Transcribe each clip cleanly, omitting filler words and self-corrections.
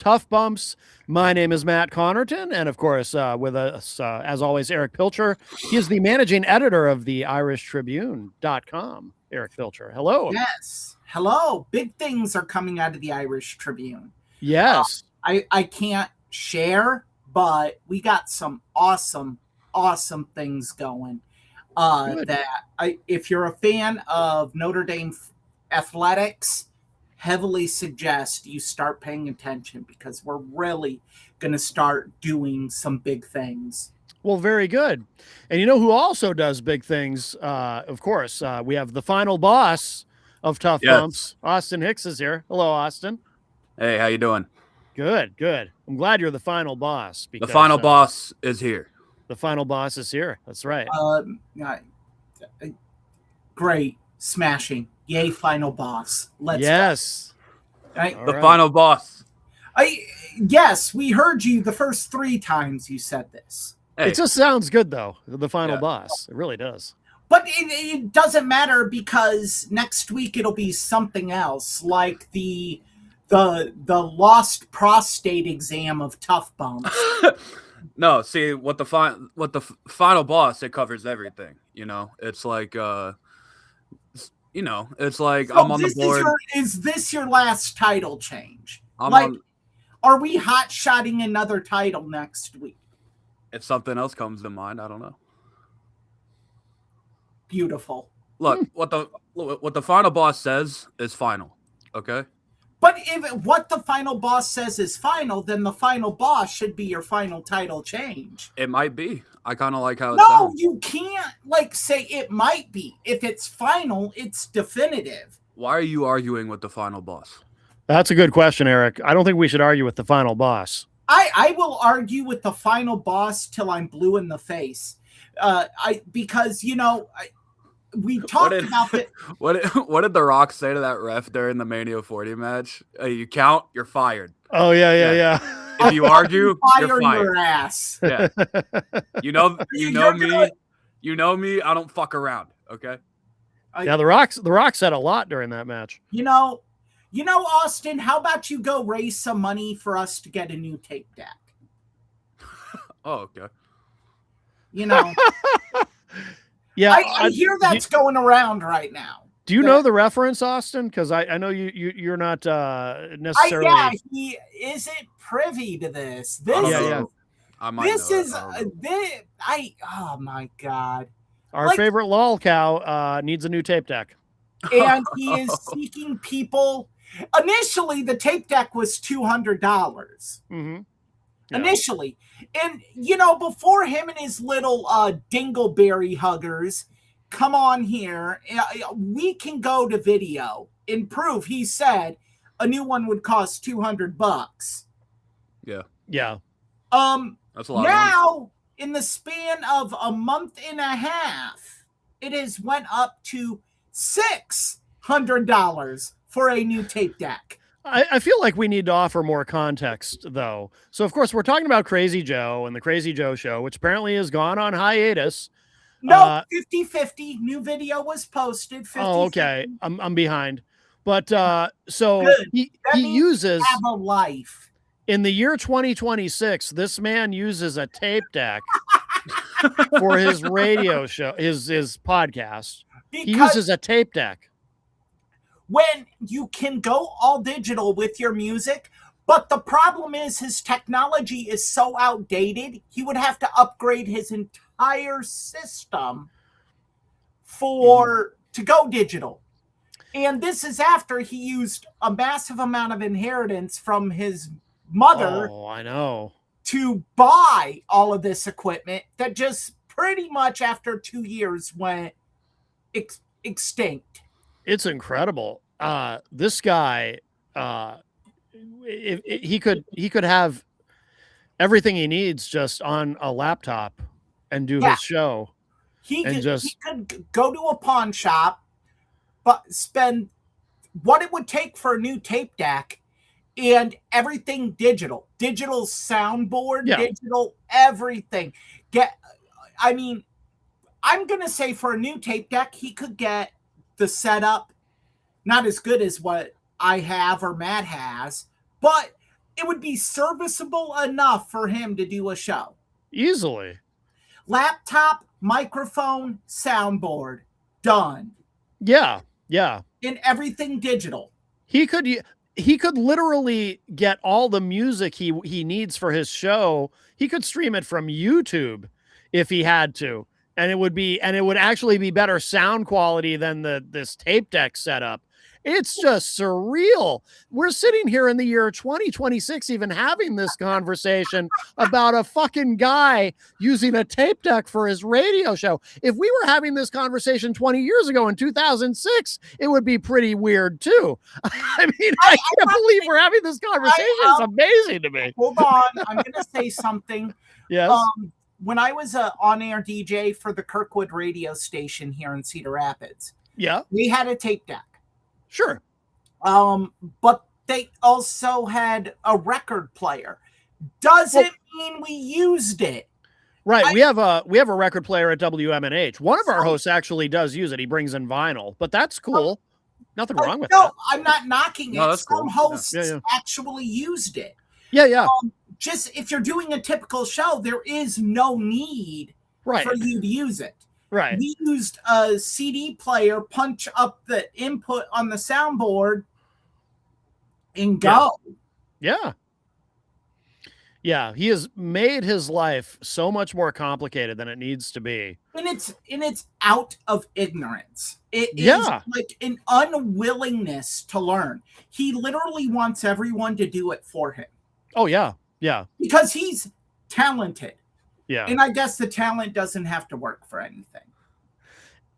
Tough Bumps. My name is Matt Connerton, and of course, with us, as always, Eric Pilcher. He is the managing editor of the IrishTribune.com. Eric Pilcher, hello. Yes. Hello. Big things are coming out of the Irish Tribune. Yes. I can't share, but we got some awesome things going. If you're a fan of Notre Dame athletics, heavily suggest you start paying attention because we're really going to start doing some big things. Well, very good. And you know who also does big things? Of course, we have the final boss of Tough Bumps. Austin Hicks is here. Hello, Austin. Hey, how you doing? Good. I'm glad you're the final boss. Because, the final boss is here. The final boss is here. That's right. Great. Smashing. Yay, final boss. Let's go. The final boss. Yes, we heard you the first 3 times you said this. Hey. It just sounds good, though. The final boss. It really does. But it doesn't matter because next week it'll be something else, like the lost prostate exam of Tough Bumps. No, see what the final boss, it covers everything. You know, it's like it's like so I'm on the board. Is this your last title change? Are we hot-shotting another title next week? If something else comes to mind, I don't know. Beautiful. Look, what the final boss says is final. Okay. But if what the final boss says is final, then the final boss should be your final title change. It might be. I kind of like how it sounds. No, you can't say it might be. If it's final, it's definitive. Why are you arguing with the final boss? That's a good question, Eric. I don't think we should argue with the final boss. I will argue with the final boss till I'm blue in the face. Because we talked about it. What did The Rock say to that ref during the Mania 40 match? You count, you're fired. Oh yeah. If you argue, you're fired. Your ass. Yeah. You know me. You know me. I don't fuck around. Okay. Yeah, The Rock said a lot during that match. Austin, how about you go raise some money for us to get a new tape deck? Oh, okay. Yeah, I hear that's going around right now. Do you know the reference, Austin? Because I know you're not necessarily. He isn't privy to this. Yeah. Oh my God. Our favorite lol cow needs a new tape deck. And he is seeking people. Initially, the tape deck was $200. Mm-hmm. Yeah. Initially. And, before him and his little dingleberry huggers come on here, we can go to video and prove he said a new one would cost $200. Yeah. Yeah. That's a lot. Now, in the span of a month and a half, it has went up to $600 for a new tape deck. I feel like we need to offer more context, though. So, of course, we're talking about Crazy Joe and the Crazy Joe Show, which apparently has gone on hiatus. No, 50-50. New video was posted. 50-50. Oh, okay. I'm behind. But so he uses have a life. In the year 2026, this man uses a tape deck for his radio show, his podcast. He uses a tape deck. When you can go all digital with your music, but the problem is his technology is so outdated, he would have to upgrade his entire system to go digital. And this is after he used a massive amount of inheritance from his mother. Oh, I know. To buy all of this equipment that just pretty much after 2 years went extinct. It's incredible. This guy, he could have everything he needs just on a laptop and do his show. He could go to a pawn shop, but spend what it would take for a new tape deck and everything digital soundboard, digital everything. I'm going to say for a new tape deck, he could get the setup, not as good as what I have or Matt has, but it would be serviceable enough for him to do a show. Easily. Laptop, microphone, soundboard, done. Yeah. Yeah. And everything digital. He could literally get all the music he needs for his show. He could stream it from YouTube if he had to. And it would actually be better sound quality than this tape deck setup. It's just surreal. We're sitting here in the year 2026 even having this conversation about a fucking guy using a tape deck for his radio show. If we were having this conversation 20 years ago in 2006, it would be pretty weird too. I mean, I can't believe we're having this conversation. It's amazing to me. Hold on. I'm going to say something. Yes. When I was an on-air DJ for the Kirkwood radio station here in Cedar Rapids, yeah, we had a tape deck. Sure. But they also had a record player. Doesn't mean we used it. Right. We have a record player at WMNH. One of our hosts actually does use it. He brings in vinyl, but that's cool. Nothing wrong with that. No, I'm not knocking it. That's Some cool. hosts Yeah. actually used it. Yeah, yeah. Just if you're doing a typical show, there is no need Right. for you to use it. Right. We used a CD player, punch up the input on the soundboard, and go. Yeah. Yeah. He has made his life so much more complicated than it needs to be. And it's out of ignorance. It is Yeah. like an unwillingness to learn. He literally wants everyone to do it for him Oh, yeah. Yeah. because he's talented. Yeah. And I guess the talent doesn't have to work for anything.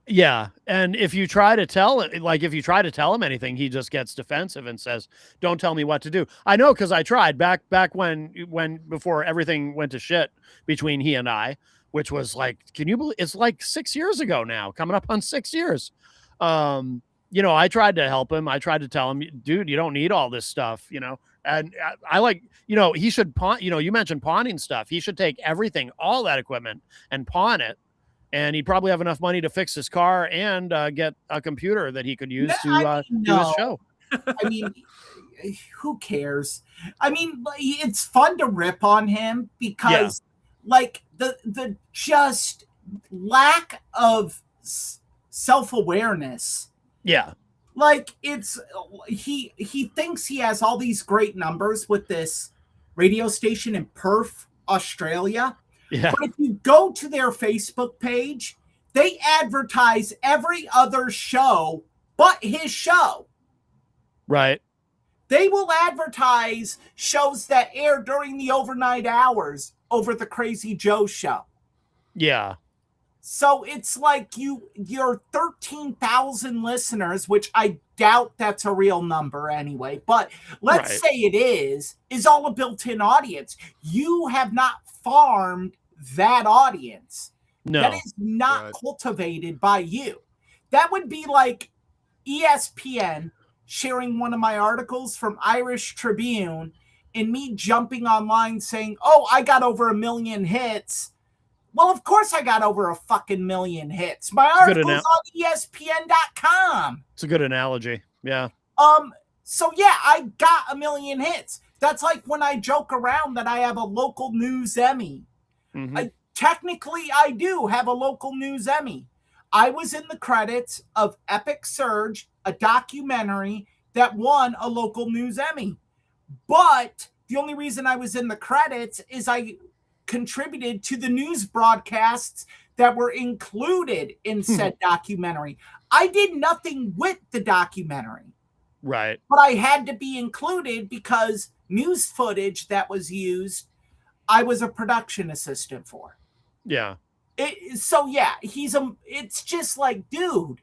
Yeah. And if you try to tell him anything, he just gets defensive and says, don't tell me what to do. I know, because I tried back when before everything went to shit between he and I, which was like, can you believe it's like 6 years ago now, coming up on 6 years. I tried to help him. I tried to tell him, dude, you don't need all this stuff, and I like, he should pawn, you mentioned pawning stuff. He should take everything, all that equipment, and pawn it. And he'd probably have enough money to fix his car and get a computer that he could use to do his show. I mean, who cares? I mean, it's fun to rip on him because, like, the just lack of self-awareness. Yeah. Like, he thinks he has all these great numbers with this radio station in Perth, Australia. Yeah. But if you go to their Facebook page, they advertise every other show but his show. Right. They will advertise shows that air during the overnight hours over the Crazy Joe show. Yeah. So it's like your 13,000 listeners, which I doubt that's a real number anyway, but let's say it is all a built-in audience. You have not farmed that audience. No. That is not cultivated by you. That would be like ESPN sharing one of my articles from Irish Tribune and me jumping online saying, oh, I got over 1 million hits. Well, of course I got over a fucking million hits. My article's on ESPN.com. It's a good analogy. Yeah. So yeah, I got 1 million hits. That's like when I joke around that I have a local news Emmy. Mm-hmm. Technically, I do have a local news Emmy. I was in the credits of Epic Surge, a documentary that won a local news Emmy. But the only reason I was in the credits is I contributed to the news broadcasts that were included in said documentary. I did nothing with the documentary. Right. But I had to be included because news footage that was used, I was a production assistant for. Yeah. It's just like, dude,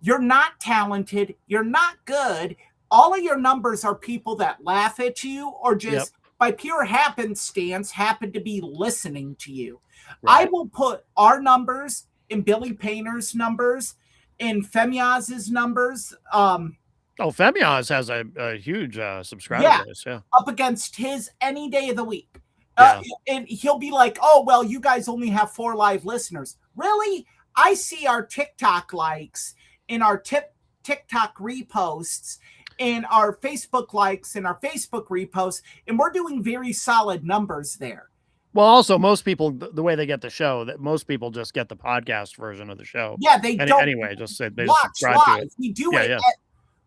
you're not talented. You're not good. All of your numbers are people that laugh at you or just by pure happenstance happen to be listening to you. Right. I will put our numbers and Billy Painter's numbers and Femiaz's numbers. Femiaz has a huge subscriber base. Yeah. Up against his any day of the week. And he'll be like, oh, well, you guys only have 4 live listeners. Really? I see our TikTok likes and our TikTok reposts, and our Facebook likes and our Facebook reposts, and we're doing very solid numbers there. Well, also most people, the way they get the show, that most people just get the podcast version of the show. Yeah, they don't anyway. Just say they watch subscribe to live. it. We do Yeah, it yeah. at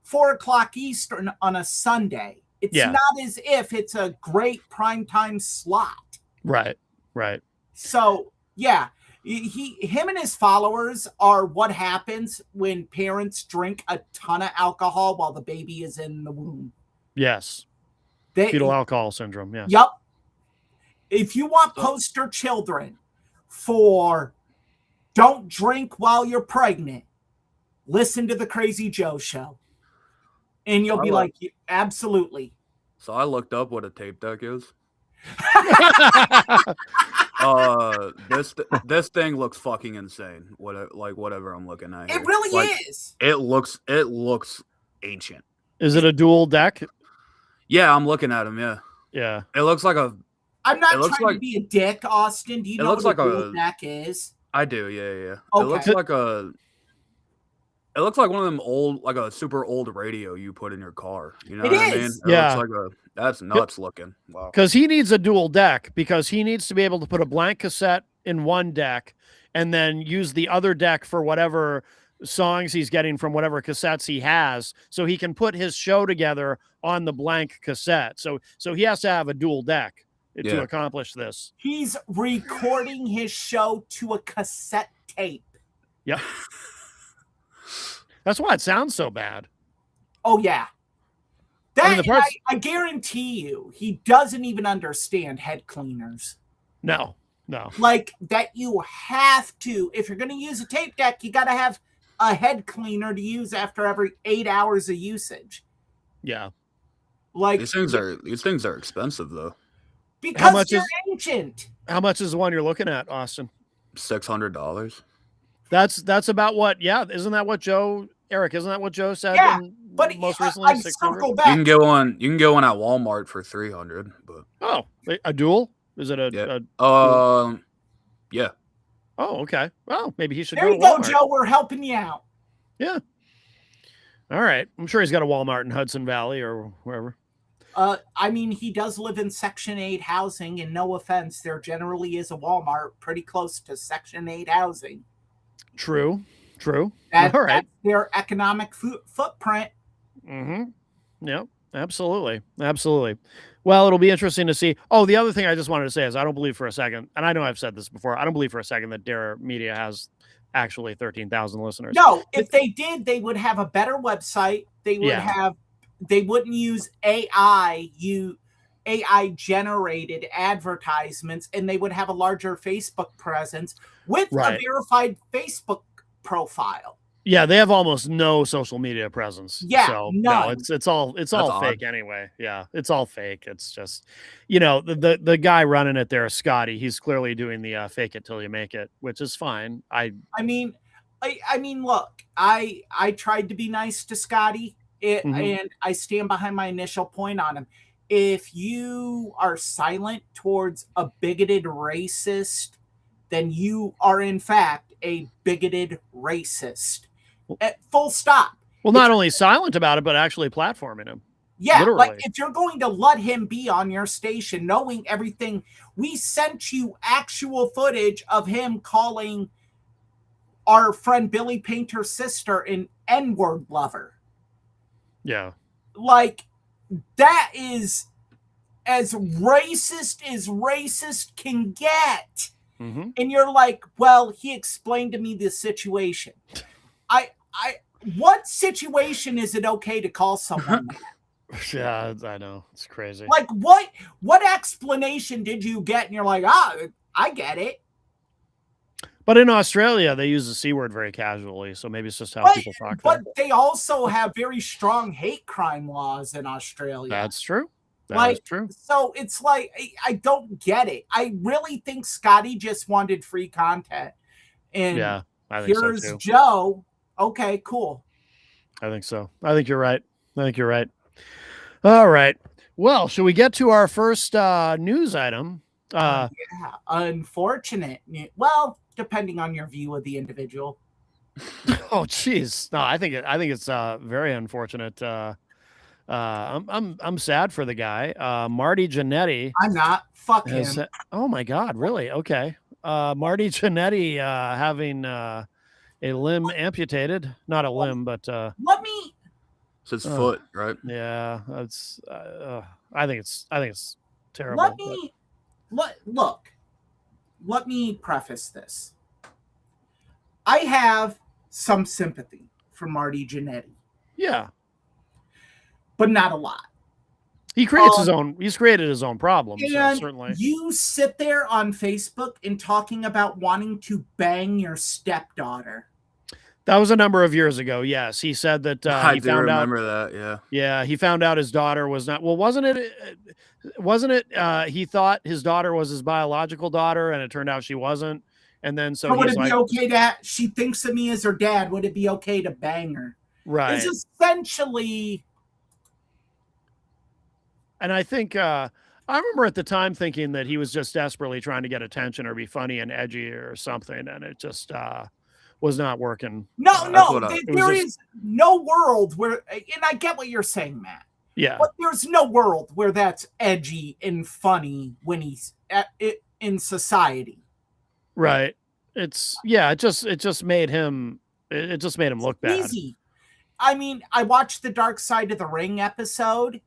4:00 Eastern on a Sunday. It's Yeah. not as if it's a great primetime slot. Right. Right. So yeah, him and his followers are what happens when parents drink a ton of alcohol while the baby is in the womb. Yes. They, Fetal alcohol syndrome. Yeah. Yep. If you want poster children for don't drink while you're pregnant, listen to the Crazy Joe show. And you'll be like, absolutely. So I looked up what a tape deck is. This thing looks fucking insane. Whatever I'm looking at here. It really is. It looks ancient. Is it a dual deck? Yeah, I'm looking at him. Yeah. Yeah. It looks like a. I'm not It looks trying to like- be a dick, Austin. Do you It know looks what like a a- dual deck is? I do. Yeah. Okay. It looks like a. It looks like one of them old, like a super old radio you put in your car. You know It what I mean? is. It Yeah. looks like a. That's nuts looking. Wow. Because he needs a dual deck, because he needs to be able to put a blank cassette in one deck and then use the other deck for whatever songs he's getting from whatever cassettes he has, so he can put his show together on the blank cassette. So he has to have a dual deck to Yeah. accomplish this. He's recording his show to a cassette tape. Yep. That's why it sounds so bad. Oh, yeah. I mean, the parts- I guarantee you, he doesn't even understand head cleaners. No. Like that you have to, if you're going to use a tape deck, you got to have a head cleaner to use after every 8 hours of usage. Yeah. Like These things are expensive though. because much they're is- ancient. How much is the one you're looking at, Austin? $600. That's about what? Yeah. Isn't that what Eric? Isn't that what Joe said? Yeah, But most I recently, 600. circle You back. can get one. You can get one at Walmart for $300. But Oh, a dual? Is it Yeah. Yeah. Oh, okay. Well, maybe he should There go you to go, Walmart. Joe. We're helping you out. Yeah. All right. I'm sure he's got a Walmart in Hudson Valley or wherever. I mean, he does live in Section 8 housing, and no offense, there generally is a Walmart pretty close to Section 8 housing. True. All right. That's their economic footprint. Mm-hmm. Yep. Absolutely. Well, it'll be interesting to see. Oh, the other thing I just wanted to say is I don't believe for a second, and I know I've said this before, I don't believe for a second that Dare Media has actually 13,000 listeners. No, if they did, they would have a better website. They would Yeah. they wouldn't use AI generated advertisements, and they would have a larger Facebook presence with a Right. verified Facebook profile. Yeah, they have almost no social media presence. Yeah, so no, none. it's all odd. fake anyway. Yeah, it's all fake. It's just, the guy running it there, Scotty. He's clearly doing the fake it till you make it, which is fine. I mean, look, I tried to be nice to Scotty, Mhm. and I stand behind my initial point on him. If you are silent towards a bigoted racist, then you are in fact a bigoted racist. Full stop. Well, not only silent about it, but actually platforming him. Yeah, Literally. like if you're going to let him be on your station, knowing everything, we sent you actual footage of him calling our friend Billy Painter's sister an N-word lover. Yeah. Like, that is as racist can get. Mm-hmm. And you're like, well, he explained to me this situation. What situation is it okay to call someone that? Yeah, I know. It's crazy. Like, what explanation did you get? And you're like, I get it. But in Australia, they use the C word very casually. So maybe it's just how people talk But there. they also have very strong hate crime laws in Australia. That's true. That is Like, true. So it's like, I don't get it. I really think Scotty just wanted free content. And Yeah, I think so here's too. Joe. Okay, cool. I think so. I think you're right. All right. Well, should we get to our first news item? Yeah, unfortunate. Well, depending on your view of the individual. Oh, geez. No, I think it's very unfortunate. I'm sad for the guy. Marty Jannetty I'm not. Fuck has. him. Oh my God, really? Okay. Marty Jannetty having a limb amputated, not a limb, but Let me. It's his Ugh. foot, right? yeah, it's. I think it's terrible. Let me. Look. Let me preface this. I have some sympathy for Marty Jannetty, Yeah, but not a lot. he creates his own. He's created his own problems. And Certainly. you sit there on Facebook and talking about wanting to bang your stepdaughter. That was a number of years ago. Yes, he said that I he do found out. remember that. Yeah. Yeah, he found out his daughter was not. Well, wasn't it? Wasn't it? He thought his daughter was his biological daughter, and it turned out she wasn't. And then so would he's it be like, okay that she thinks of me as her dad? Would it be okay to bang her? right. It's essentially. And I think I remember at the time thinking that he was just desperately trying to get attention or be funny and edgy or something, and it just was not working. No, what there is no world where, and I get what you're saying, Matt. Yeah, But there's no world where that's edgy and funny when he's in society. right. It just made him. It just made him look bad. Easy. I mean, I watched the Dark Side of the Ring episode,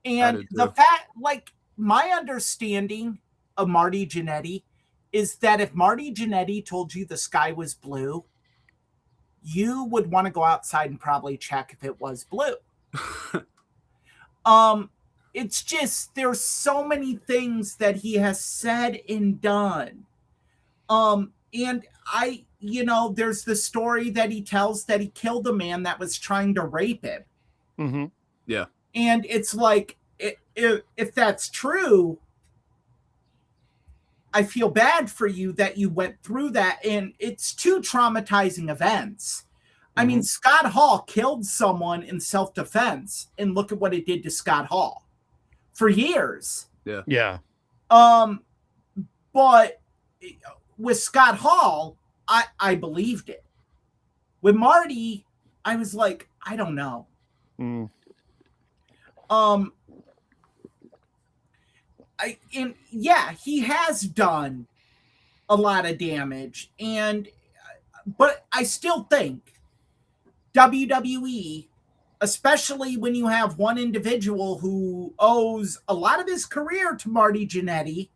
and did the too. fact, like, my understanding of Marty Jannetty is that if Marty Jannetty told you the sky was blue, you would want to go outside and probably check if it was blue. It's just there's so many things that he has said and done. And there's the story that he tells that he killed a man that was trying to rape him. Mm-hmm. Yeah. And it's like, if that's true, I feel bad for you that you went through that. And it's two traumatizing events. I mean, Scott Hall killed someone in self-defense, and look at what it did to Scott Hall for years. Yeah. Yeah. But with Scott Hall, I believed it. With Marty, I was like, I don't know. Mm. He has done a lot of damage, but I still think WWE, especially when you have one individual who owes a lot of his career to Marty Jannetty,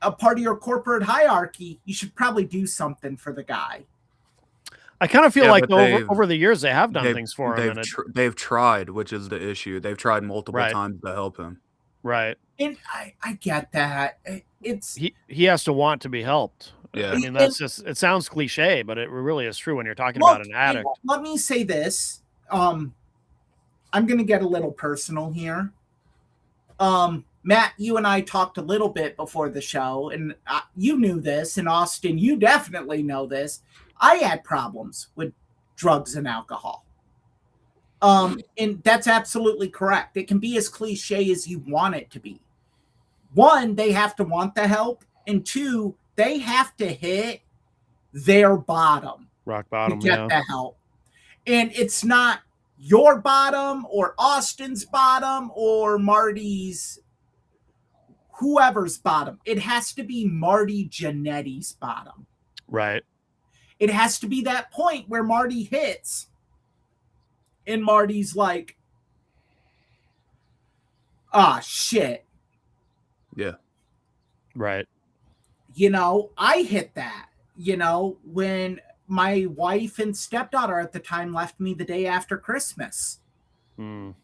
a part of your corporate hierarchy, you should probably do something for the guy. I kind of feel Yeah, like but over the years they have done things for him. They've tried, which is the issue. They've tried multiple times to help him. Right. And I get that. He has to want to be helped. Yeah. I mean, it sounds cliche, but it really is true when you're talking about an addict. Let me say this. I'm going to get a little personal here. Matt, you and I talked a little bit before the show, and you knew this, and Austin, you definitely know this. I had problems with drugs and alcohol. And that's absolutely correct. It can be as cliche as you want it to be. One, they have to want the help, and two, they have to hit their bottom. Rock bottom, to get the help. And it's not your bottom or Austin's bottom or Marty's, whoever's bottom. It has to be Marty Jannetty's bottom. Right. It has to be that point where Marty hits and Marty's like, shit. Yeah. Right. I hit that, when my wife and stepdaughter at the time left me the day after Christmas. Mm.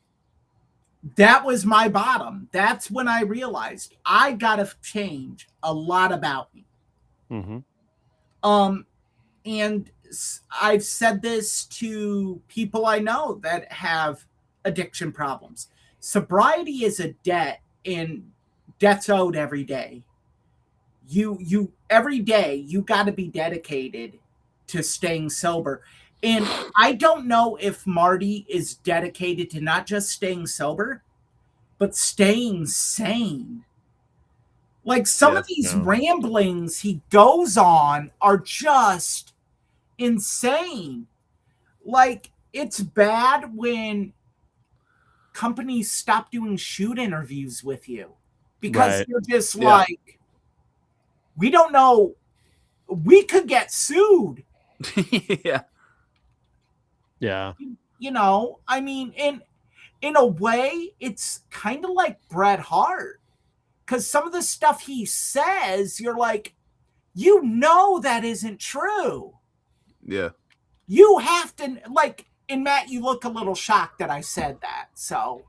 That was my bottom. That's when I realized I got to change a lot about me. Mm-hmm. And I've said this to people I know that have addiction problems. Sobriety is a debt, and debt's owed every day. You every day you got to be dedicated to staying sober. And I don't know if Marty is dedicated to not just staying sober, but staying sane. Like some of these ramblings he goes on are just insane. Like, it's bad when companies stop doing shoot interviews with you because Right. you're just Yeah. like, we don't know. We could get sued. Yeah. Yeah. You know, I mean, in a way, it's kind of like Bret Hart. Because some of the stuff he says, you're like, you know that isn't true. Yeah. You have to, like, and Matt, you look a little shocked that I said that. So,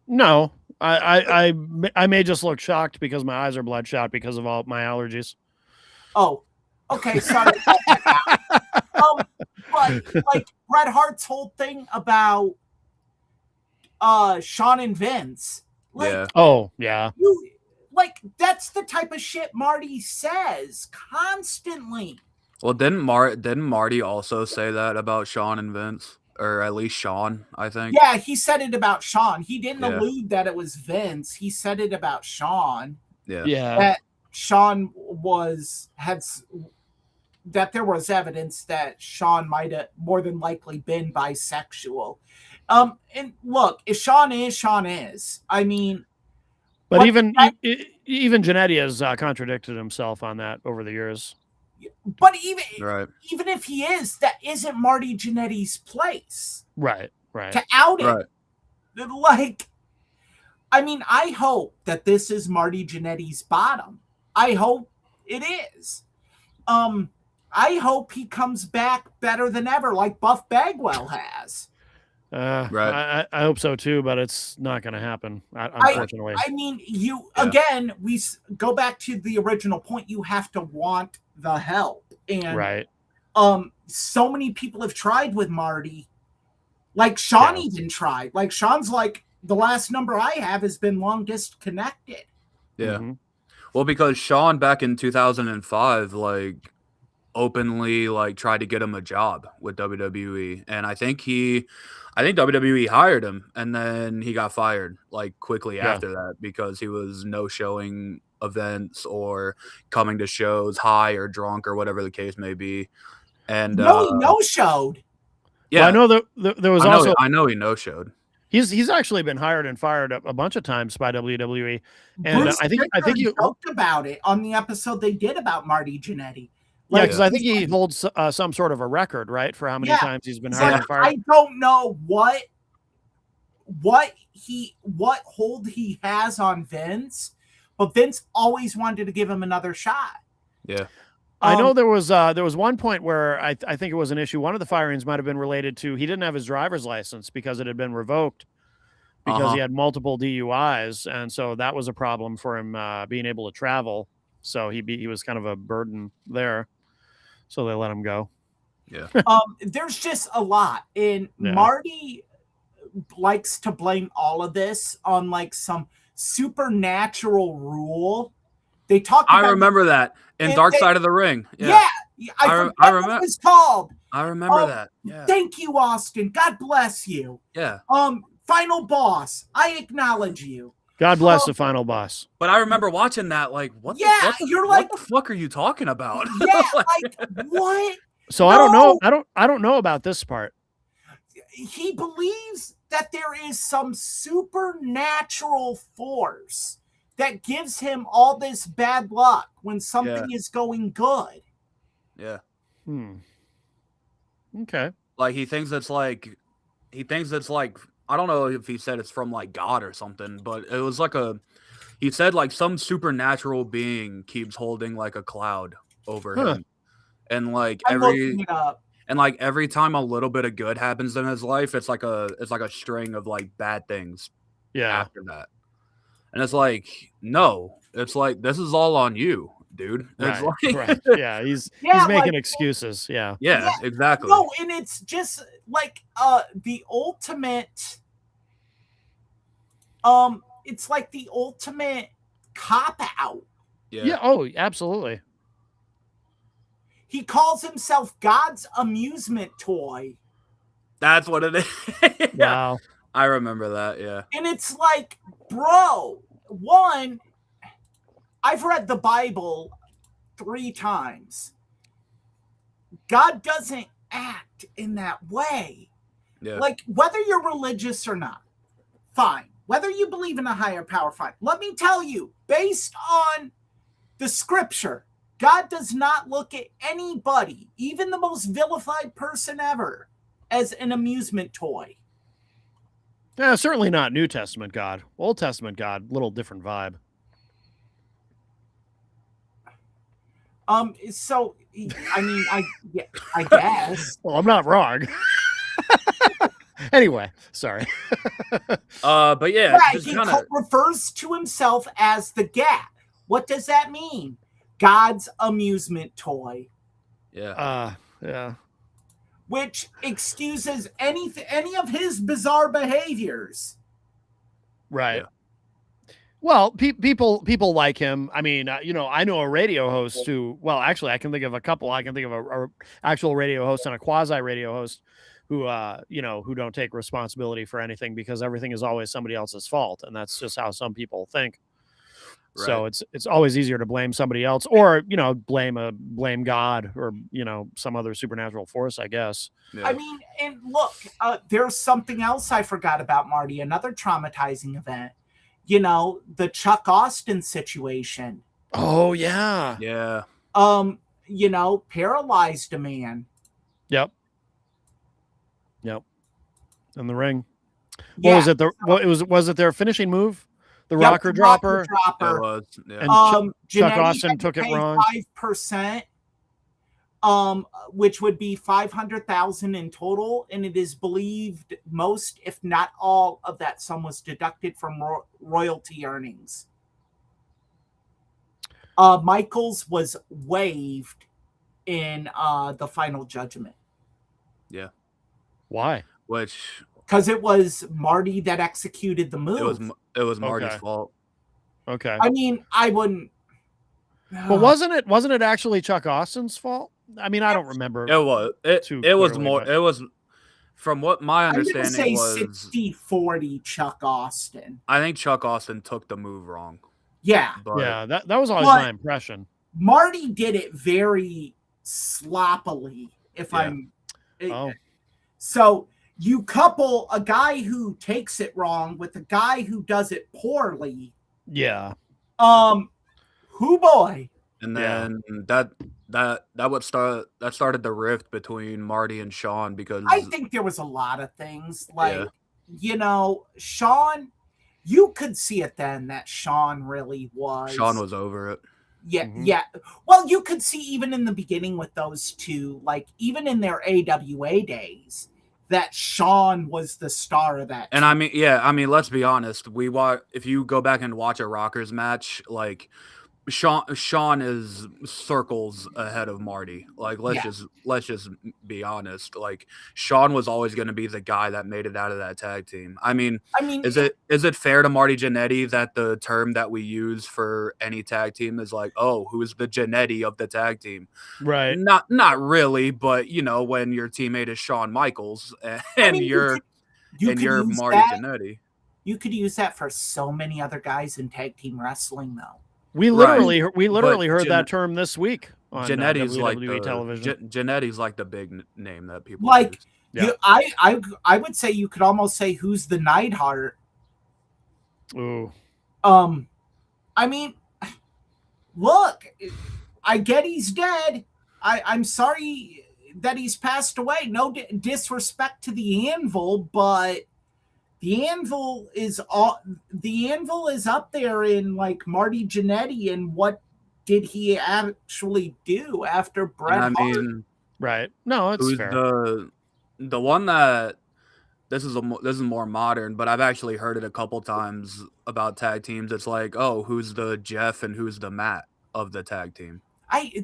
No, I may just look shocked because my eyes are bloodshot because of all my allergies. oh, okay, sorry. But like Bret Hart's whole thing about Sean and Vince, like, Yeah. Oh, yeah. you, like, that's the type of shit Marty says constantly. Well, didn't Marty also say that about Sean and Vince, or at least Sean? I think. Yeah, he said it about Sean. He didn't Yeah. allude that it was Vince. He said it about Sean. Yeah. Yeah. That Sean that there was evidence that Sean might have more than likely been bisexual. And look, if Sean is. I mean, But But even that- even Jannetty has contradicted himself on that over the years. but Right. even if he is, that isn't Marty Jannetty's place Right. Right. to out it. Right. Like, I mean, I hope that this is Marty Jannetty's bottom. I hope it is. I hope he comes back better than ever, like Buff Bagwell has. Right. I hope so too, but it's not going to happen. Unfortunately. I mean, Yeah. again, we go back to the original point. You have to want the help, and Right. so many people have tried with Marty. Like Sean Yeah. even tried. Like Sean's like, the last number I have has been long disconnected. Yeah. Mhm. Well, because Sean back in 2005, like, openly like tried to get him a job with WWE, and I think WWE hired him, and then he got fired like quickly Yeah. after that because he was no showing events or coming to shows high or drunk or whatever the case may be. And No showed. yeah, Well, I know that there was also I know he no showed. he's actually been hired and fired a bunch of times by WWE, and Bruce I think Prichard you joked about it on the episode they did about Marty Jannetty. yeah, Like, because I think he holds some sort of a record, right, for how many Yeah. times he's been he's hired like, and fired. I don't know what hold he has on Vince, but Vince always wanted to give him another shot. Yeah. I know Um, there was one point where I think it was an issue. One of the firings might have been related to he didn't have his driver's license because it had been revoked because he had multiple DUIs, and so that was a problem for him being able to travel. So he was kind of a burden there. So they let him go. Yeah. There's just a lot, and Yeah. Marty likes to blame all of this on like some supernatural rule. They talk about I remember that in And Dark they- Side of the Ring. Yeah, I I remember- forget what it's called. I remember Oh, that. Yeah. Thank you, Austin. God bless you. Yeah. Final boss, I acknowledge you. God bless Oh. the final boss. But I remember watching that, like, what Yeah, you're like- what the fuck are you talking about? Yeah, like what? So I don't know. I don't know about this part. He believes that there is some supernatural force that gives him all this bad luck when something is going good. Yeah. Okay. Like he thinks it's like I don't know if he said it's from like God or something, but it was like he said like some supernatural being keeps holding like a cloud over Huh. him. And like I'm looking it up. every time a little bit of good happens in his life, it's like a string of like bad things Yeah. after that. And it's like, no, it's like this is all on you, dude. It's Right. like Right. Yeah. He's Yeah, making like- excuses. Yeah. yeah, exactly. No, and it's just like the ultimate it's like the ultimate cop out. Yeah. Oh, absolutely. He calls himself God's amusement toy. That's what it is. Yeah. Wow. I remember that, yeah. And it's like, bro, one, I've read the Bible 3 times. God doesn't act in that way. Yeah. Like, whether you're religious or not, fine. Whether you believe in a higher power, fine. Let me tell you, based on the scripture, God does not look at anybody, even the most vilified person ever, as an amusement toy. Yeah, certainly not New Testament God. Old Testament God, little different vibe. So I mean, I guess. Well, I'm not wrong. Anyway, sorry. But yeah, Right, just he kind of refers to himself as the Gat. What does that mean? God's amusement toy, Yeah. which excuses any of his bizarre behaviors. Right. Yeah. Well, people like him. I mean, I know a radio host who. Well, actually, I can think of a couple. I can think of a actual radio host and a quasi radio host who, who don't take responsibility for anything because everything is always somebody else's fault, and that's just how some people think. So Right. it's always easier to blame somebody else, or blame God, or some other supernatural force, I guess. Yeah. I mean, and look, there's something else I forgot about Marty. Another traumatizing event. The Chuck Austin situation. Oh yeah. Yeah. Paralyzed a man. Yep. In the ring. What Yeah. was it? Was it their finishing move? The Yep, rocker dropper. It was. Yeah. And Chuck Jannetty Austin had to took it pay wrong. 5%, which would be $500,000 in total, and it is believed most, if not all, of that sum was deducted from royalty earnings. Michaels was waived in the final judgment. Yeah. Why? Which Because it was Marty that executed the move. it was Marty's Okay. fault. Okay. I mean, I wouldn't. But wasn't it actually Chuck Austin's fault? I mean, I don't remember. It was. Too It was clearly, more. but- It was. From what my I'm going to understanding say was, 60-40 Chuck Austin. I think Chuck Austin took the move wrong. Yeah. But Yeah, that was always But- my impression. Marty did it very sloppily, if Yeah. I'm. Oh. So you couple a guy who takes it wrong with a guy who does it poorly. Yeah. Who boy? and Yeah. then that started the rift between Marty and Sean because I think there was a lot of things like, Sean, you could see it then that Sean really was. Sean was over it. Yeah, Mhm. yeah. Well, you could see even in the beginning with those two, like even in their AWA days, that Sean was the star of that. And I mean, let's be honest. If you go back and watch a Rockers match, like Sean is circles ahead of Marty. Like let's just be honest. Like Sean was always going to be the guy that made it out of that tag team. I mean, is it fair to Marty Jannetty that the term that we use for any tag team is like, oh, who's the Jannetty of the tag team? Right. Not really, but when your teammate is Shawn Michaels and you're Marty Jannetty. You could use that for so many other guys in tag team wrestling, though. We literally heard that term this week on Jannetty's WWE television. Jannetty's like the big name that people like. use. Yeah. I would say you could almost say who's the Neidhart. Ooh. I mean, look, I get he's dead. I'm sorry that he's passed away. No disrespect to the Anvil, but the Anvil is up there in like Marty Jannetty, and what did he actually do after Bret Hart? Right. No, it's who's fair. The one that this is more modern, but I've actually heard it a couple times about tag teams. It's like, oh, who's the Jeff and who's the Matt of the tag team?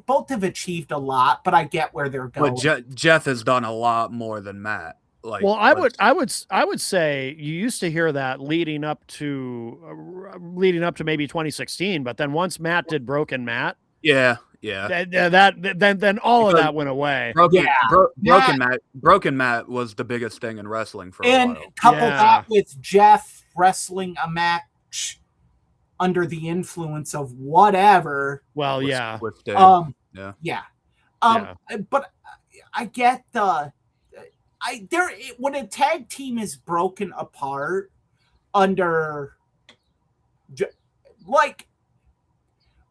Both have achieved a lot, but I get where they're going. But Jeff has done a lot more than Matt. Like, well, I would say you used to hear that leading up to maybe 2016, but then once Matt did Broken Matt, then all of that went away. Broken Matt was the biggest thing in wrestling for a and while. Couple that with Jeff wrestling a match under the influence of whatever. Well, with Sting. But I get when a tag team is broken apart, under, like,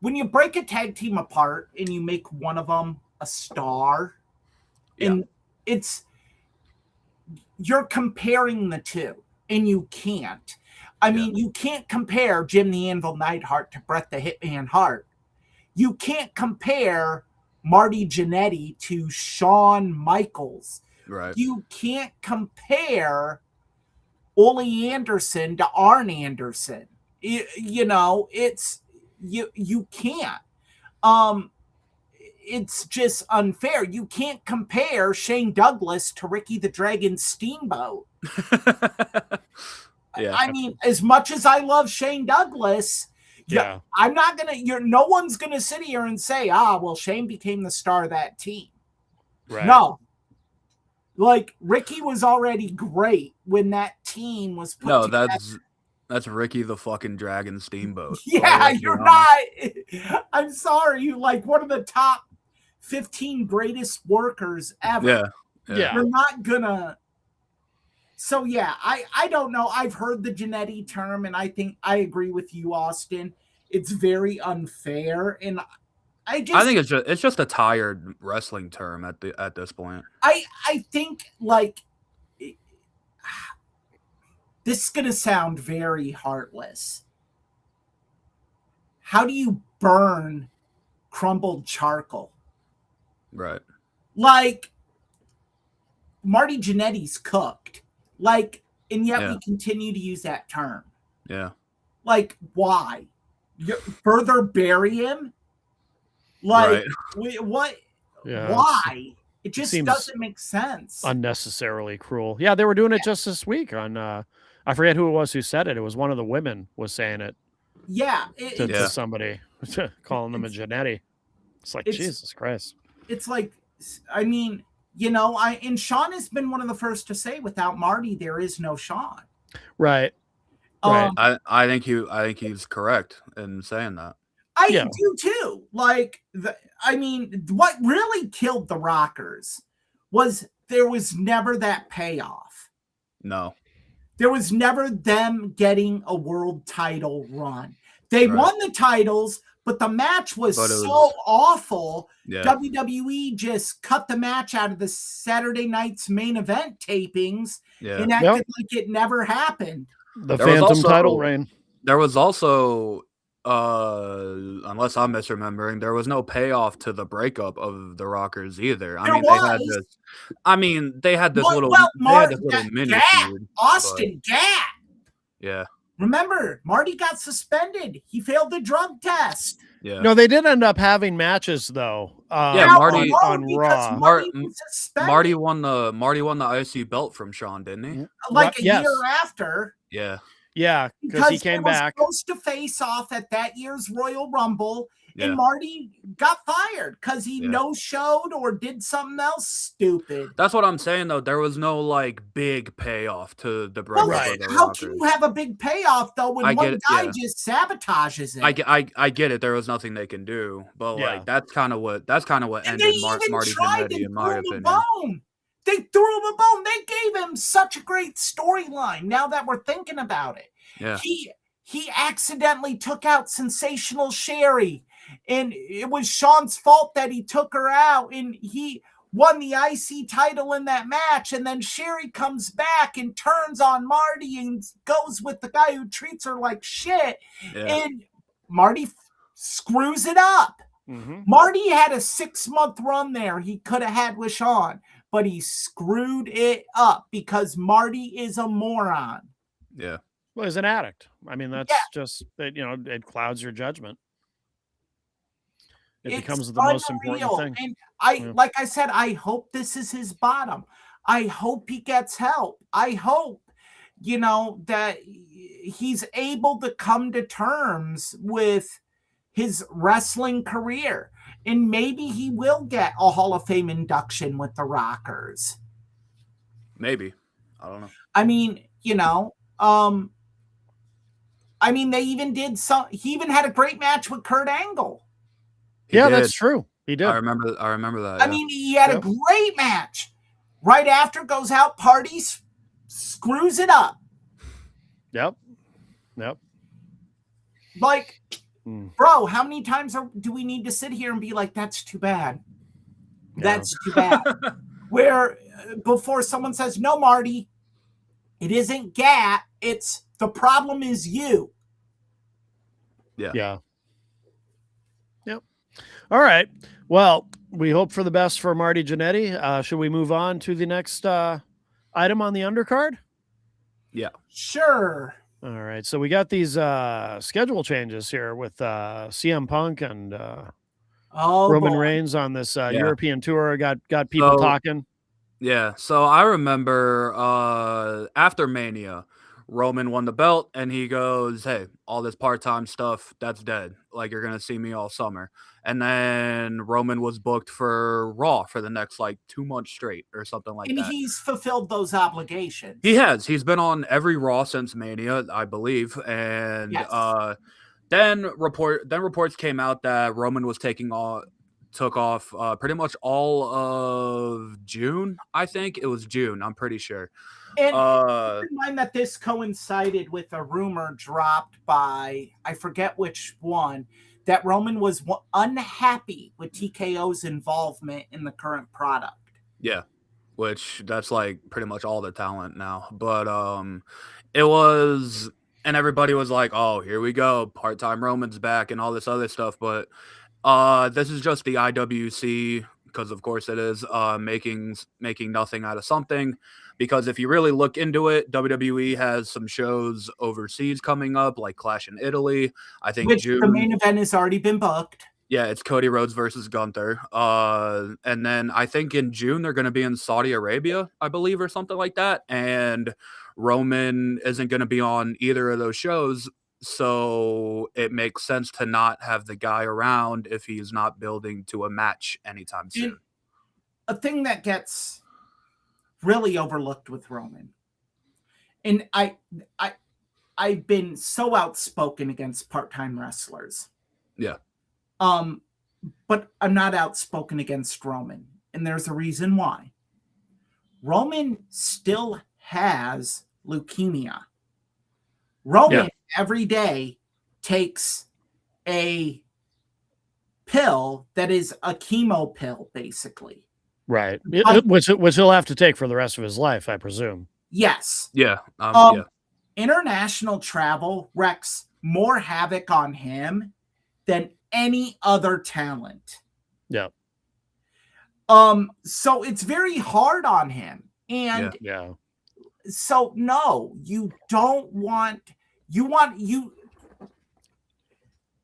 when you break a tag team apart and you make one of them a star, and you're comparing the two, and you can't. I mean, you can't compare Jim the Anvil Neidhart to Bret the Hitman Hart. You can't compare Marty Jannetty to Shawn Michaels. Right. You can't compare Ole Anderson to Arn Anderson. You know, it's you can't. It's just unfair. You can't compare Shane Douglas to Ricky the Dragon Steamboat. Yeah. I mean, as much as I love Shane Douglas, I'm not gonna. No one's gonna sit here and say, well, Shane became the star of that team. Right. No, like Ricky was already great when that team was put together. That's Ricky the fucking Dragon Steamboat. Yeah, you're not. I'm sorry, you like one of the top 15 greatest workers ever. Yeah. You're not gonna. So yeah, I don't know. I've heard the Jannetty term, and I think I agree with you, Austin. It's very unfair, and I think it's just a tired wrestling term at this point. I think like this is gonna sound very heartless. How do you burn crumbled charcoal? Right. Like Marty Jannetty's cooked. Like, and yet we continue to use that term. Yeah. Like, why? You further bury him? Like, what? Yeah, why? It just doesn't make sense. Unnecessarily cruel. Yeah, they were doing it just this week on. I forget who it was who said it. It was one of the women was saying it. Yeah, to somebody calling them a Jannetty. It's like Jesus Christ. It's like, I mean. You know, and Shawn has been one of the first to say, without Marty, there is no Shawn. Right. I think he's correct in saying that. I do too. Like, I mean, what really killed the Rockers was there was never that payoff. No. There was never them getting a world title run. They won the titles, but the match was so awful. Yeah. WWE just cut the match out of the Saturday night's main event tapings and acted like it never happened. The Phantom title reign. There was also, unless I'm misremembering, there was no payoff to the breakup of the Rockers either. They had this little mini feud. Austin Gat. Yeah. Remember, Marty got suspended. He failed the drug test. Yeah. No, they did end up having matches though. Marty on Raw. Marty won the IC belt from Shawn, didn't he? Like a year after. Yeah. Yeah, because he came back. Supposed to face off at that year's Royal Rumble, and Marty got fired because he no-showed or did something else stupid. That's what I'm saying, though. There was no like big payoff to the breakup. Right. How can you have a big payoff though when one guy just sabotages it? I get it. There was nothing they can do, but like that's kind of what ended Marty Jannetty, in my opinion. They threw him a bone. They gave him such a great storyline. Now that we're thinking about it, he accidentally took out Sensational Sherry, and it was Shawn's fault that he took her out, and he won the IC title in that match. And then Sherry comes back and turns on Marty and goes with the guy who treats her like shit, and Marty screws it up. Mm-hmm. Marty had a 6-month run there he could have had with Shawn, but he screwed it up because Marty is a moron. Yeah. Well, he's an addict. I mean, that's just, it clouds your judgment. It becomes the most important thing. And like I said, I hope this is his bottom. I hope he gets help. I hope, that he's able to come to terms with his wrestling career. And maybe he will get a Hall of Fame induction with the Rockers. Maybe. I don't know. I mean, they even did he even had a great match with Kurt Angle. That's true. He did. I remember that. I mean, he had a great match. Right after, goes out, parties, screws it up. Yep. Yep. Like, Mm. bro, how many times do we need to sit here and be like, that's too bad? Yeah. That's too bad. Where before someone says, no, Marty, it isn't GAT, it's the problem is you. Yeah. Yep. All right. Well, we hope for the best for Marty Jannetty. Should we move on to the next item on the undercard? Yeah. Sure. All right. So we got these schedule changes here with CM Punk and Roman Reigns on this European tour. Got people talking. Yeah. So I remember after Mania, Roman won the belt and he goes, "Hey, all this part-time stuff, that's dead. Like, you're going to see me all summer." And then Roman was booked for Raw for the next like 2 months straight or something like And that. he's fulfilled those obligations. He has. He's been on every Raw since Mania, I believe. And Yes. then reports came out that Roman was took off pretty much all of June. I think it was June. I'm pretty sure. And keep in mind that this coincided with a rumor dropped by, I forget which one, that Roman was unhappy with TKO's involvement in the current product. Yeah, which that's like pretty much all the talent now. But it was, and everybody was like, "Oh, here we go, part-time Roman's back," and all this other stuff. But this is just the IWC, because of course it is, making nothing out of something. Because if you really look into it, WWE has some shows overseas coming up, like Clash in Italy. I think June. The main event has already been booked. Yeah, it's Cody Rhodes versus Gunther. And then I think in June they're going to be in Saudi Arabia, I believe, or something like that. And Roman isn't going to be on either of those shows. So it makes sense to not have the guy around if he's not building to a match anytime soon. A thing that gets really overlooked with Roman, and I've been so outspoken against part-time wrestlers. Yeah. But I'm not outspoken against Roman, and there's a reason why. Roman still has leukemia. Roman every day takes a pill that is a chemo pill, basically. Right. Which he'll have to take for the rest of his life, I presume. Yes. Yeah. International travel wreaks more havoc on him than any other talent. Yeah. So it's very hard on him. And so no, you don't want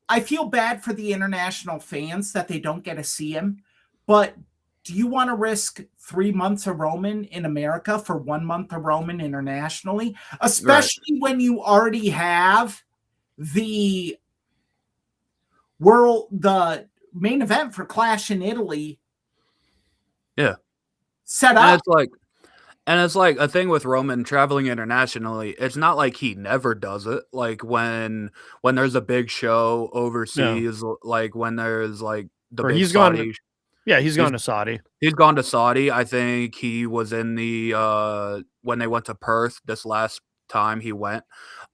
I feel bad for the international fans that they don't get to see him, but do you want to risk 3 months of Roman in America for 1 month of Roman internationally? Especially when you already have the main event for Clash in Italy set up. And it's like a thing with Roman traveling internationally. It's not like he never does it. Like when there's a big show overseas, like when there's like the big Saudi. He's gone to Saudi. He's gone to Saudi. I think he was in the when they went to Perth this last time he went.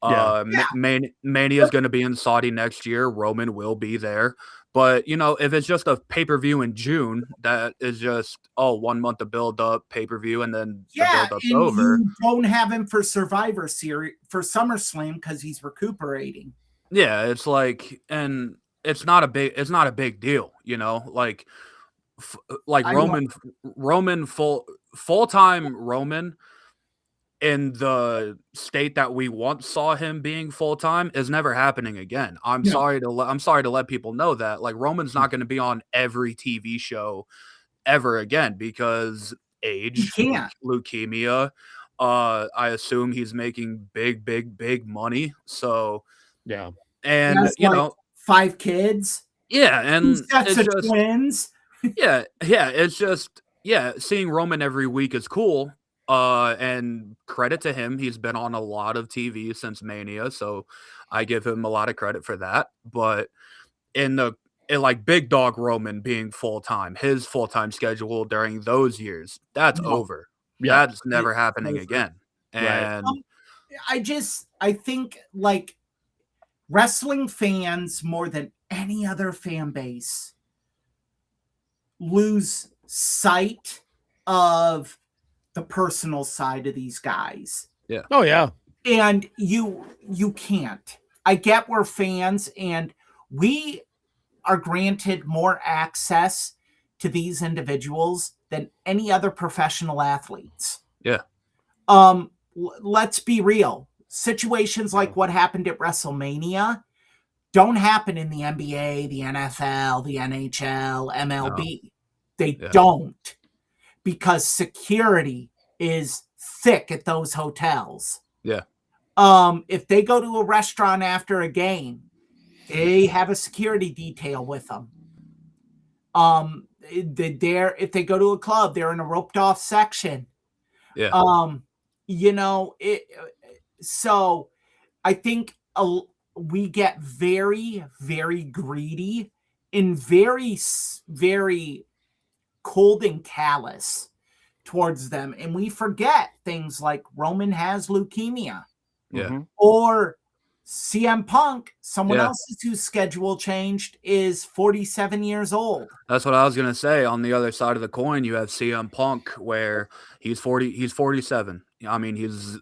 Mania is going to be in Saudi next year. Roman will be there. But, if it's just a pay-per-view in June, that is just, 1 month of build-up, pay-per-view, and then the build-up's over. You don't have him for Survivor Series, for SummerSlam, because he's recuperating. Yeah, it's like, and it's not a big deal, like Roman full-time Roman in the state that we once saw him being full-time is never happening again. I'm sorry to let people know that, like, Roman's not going to be on every TV show ever again because age, leukemia. I assume he's making big money. So and like 5 kids. Yeah, and it's just twins. It's just seeing Roman every week is cool. And credit to him, he's been on a lot of TV since Mania, so I give him a lot of credit for that. But in like Big Dog Roman being full-time, his full-time schedule during those years, that's over. That's never happening again. And I think, like, wrestling fans, more than any other fan base, lose sight of the personal side of these guys. Oh yeah. And you can't. I get we're fans and we are granted more access to these individuals than any other professional athletes. Yeah. Let's be real. Situations like what happened at WrestleMania don't happen in the NBA, the NFL, the NHL, MLB. No. They don't, because security is thick at those hotels. Yeah. If they go to a restaurant after a game, they have a security detail with them. If they go to a club, they're in a roped off section. Yeah. So I think we get very, very greedy and very, very cold and callous towards them. And we forget things like Roman has leukemia. Yeah. Or CM Punk, someone else's whose schedule changed, is 47 years old. That's what I was going to say. On the other side of the coin, you have CM Punk, where he's 47. I mean, he's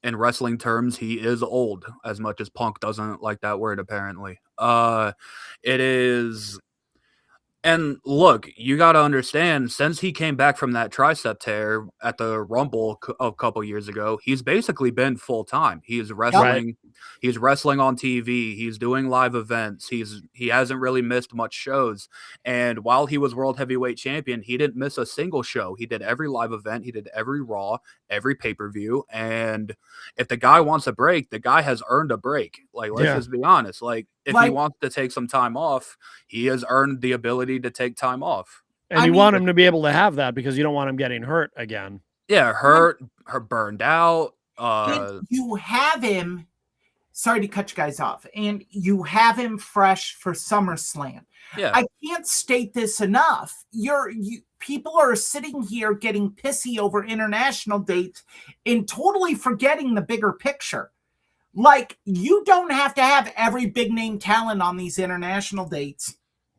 in wrestling terms, he is old, as much as Punk doesn't like that word, apparently. It is. And look, you got to understand, since he came back from that tricep tear at the Rumble a couple years ago, he's basically been full time. He's wrestling. Right. He's wrestling on TV. He's doing live events. He hasn't really missed much shows. And while he was world heavyweight champion, he didn't miss a single show. He did every live event. He did every Raw, every pay-per-view. And if the guy wants a break, the guy has earned a break. Like, let's just be honest. Like, if he wants to take some time off, he has earned the ability to take time off. And you want him to be able to have that because you don't want him getting hurt again. Yeah, hurt, burned out. You have him, sorry to cut you guys off, and you have him fresh for SummerSlam. Yeah. I can't state this enough. People are sitting here getting pissy over international dates and totally forgetting the bigger picture. Like, you don't have to have every big name talent on these international dates.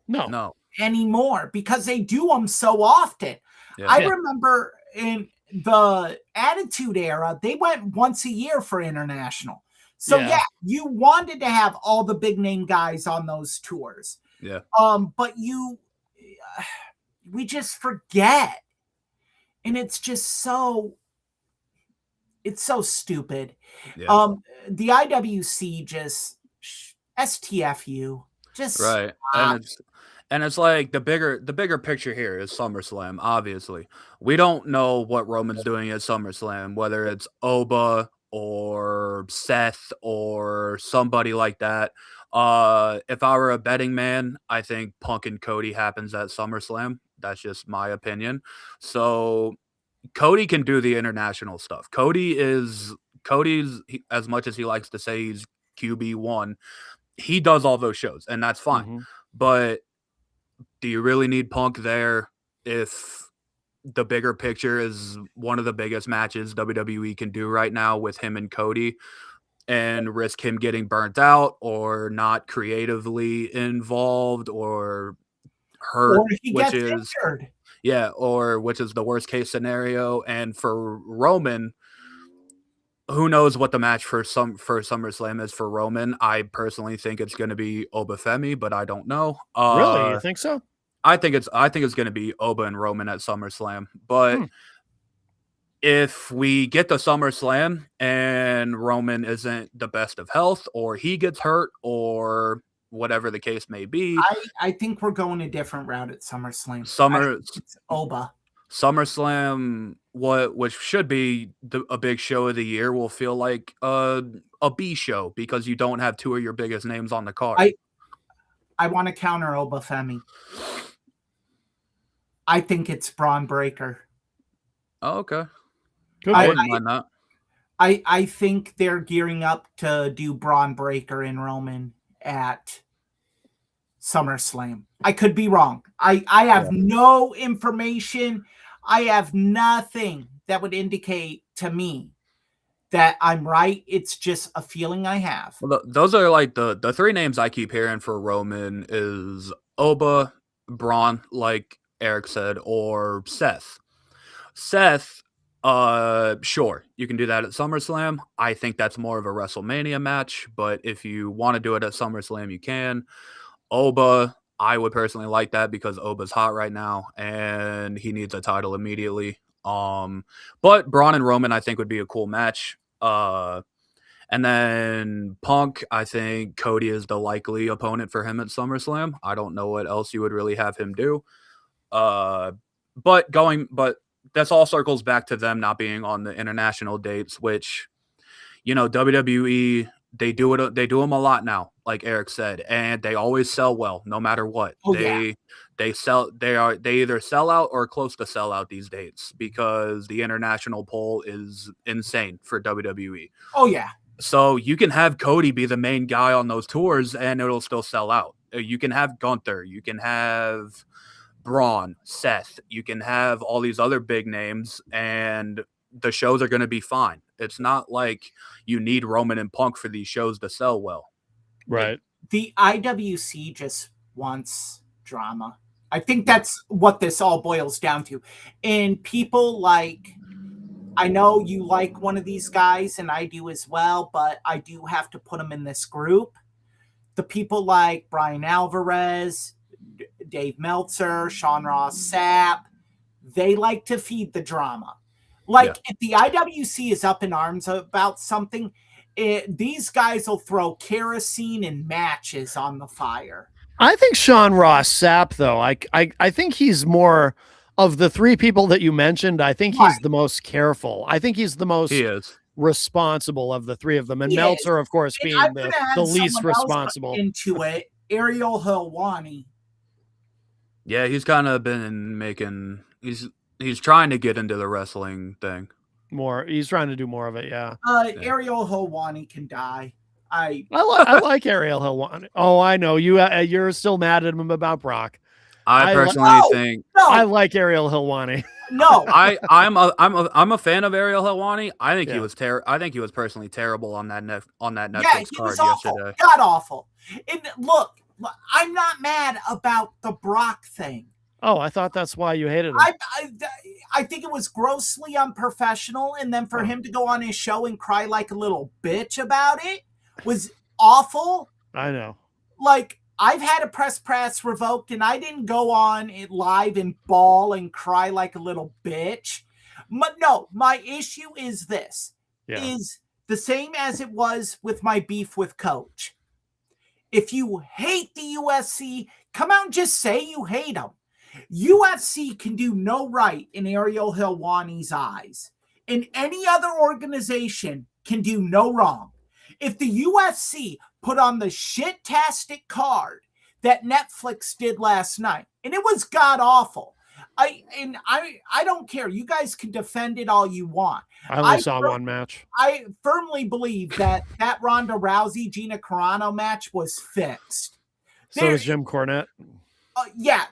No. Anymore, because they do them so often. Yeah. I remember in the Attitude Era, they went once a year for international. So you wanted to have all the big name guys on those tours. Yeah. But we just forget. And it's just it's so stupid. Yeah. The IWC just STFU. Just right. And it's like the bigger picture here is SummerSlam, obviously. We don't know what Roman's doing at SummerSlam, whether it's Oba or Seth or somebody like that. If I were a betting man, I think Punk and Cody happens at SummerSlam. That's just my opinion. So Cody can do the international stuff. Cody's, as much as he likes to say he's QB1, he does all those shows, and that's fine. Mm-hmm. But do you really need Punk there if the bigger picture is one of the biggest matches WWE can do right now with him and Cody, and risk him getting burnt out or not creatively involved or hurt, or he gets injured? Yeah, or which is the worst case scenario. And for Roman, who knows what the match for SummerSlam is for Roman? I personally think it's going to be Oba Femi, but I don't know. Really, you think so? I think it's going to be Oba and Roman at SummerSlam. But if we get to SummerSlam and Roman isn't the best of health, or he gets hurt, or whatever the case may be, I think we're going a different route at SummerSlam. It's Oba. SummerSlam, which should be a big show of the year, will feel like a B show because you don't have two of your biggest names on the card. I want to counter Oba Femi. I think it's Braun Breaker. Oh, okay. I wouldn't mind that. I think they're gearing up to do Braun Breaker and Roman at SummerSlam. I could be wrong. I have no information. I have nothing that would indicate to me that I'm right. It's just a feeling I have. Well, those are like the three names I keep hearing for Roman is Oba, Braun, like Eric said, or Seth. Seth, sure, you can do that at SummerSlam. I think that's more of a WrestleMania match, but if you want to do it at SummerSlam, you can. Oba, I would personally like that because Oba's hot right now and he needs a title immediately. But Braun and Roman, I think, would be a cool match. And then Punk, I think Cody is the likely opponent for him at SummerSlam. I don't know what else you would really have him do. But this all circles back to them not being on the international dates, which, WWE, they do them a lot now, like Eric said, and they always sell well, no matter what. They either sell out or close to sell out these dates because the international poll is insane for WWE. Oh yeah. So you can have Cody be the main guy on those tours and it'll still sell out. You can have Gunther, you can have Braun, Seth, you can have all these other big names and the shows are going to be fine. It's not like you need Roman and Punk for these shows to sell well. Right. The IWC just wants drama. I think that's what this all boils down to. And people like, I know you like one of these guys and I do as well, but I do have to put them in this group. The people like Brian Alvarez, Dave Meltzer, Sean Ross Sapp, they like to feed the drama. Like if the IWC is up in arms about something, these guys will throw kerosene and matches on the fire. I think Sean Ross Sapp, though, I think he's more of the three people that you mentioned. I think he's the most careful. I think he's the most responsible of the three of them. And Meltzer, of course, being the least responsible. Into it, Ariel Helwani. Yeah, he's kind of been making he's trying to get into the wrestling thing. He's trying to do more of it, Ariel Helwani can die. I like Ariel Helwani. Oh, I know you're still mad at him about Brock. I personally think I like Ariel Helwani. No, I'm a fan of Ariel Helwani. I think he was I think he was personally terrible on that Netflix card yesterday. God awful. And look, I'm not mad about the Brock thing. Oh, I thought that's why you hated him. I think it was grossly unprofessional, and then for him to go on his show and cry like a little bitch about it was awful. I know. Like, I've had a press pass revoked, and I didn't go on it live and bawl and cry like a little bitch. But no, my issue is this. Is the same as it was with my beef with Coach. If you hate the UFC, come out and just say you hate them. UFC can do no right in Ariel Helwani's eyes, and any other organization can do no wrong. If the UFC put on the shit-tastic card that Netflix did last night, and it was god-awful, I don't care. You guys can defend it all you want. I only saw one match. I firmly believe that Ronda Rousey Gina Carano match was fixed. So is Jim Cornette.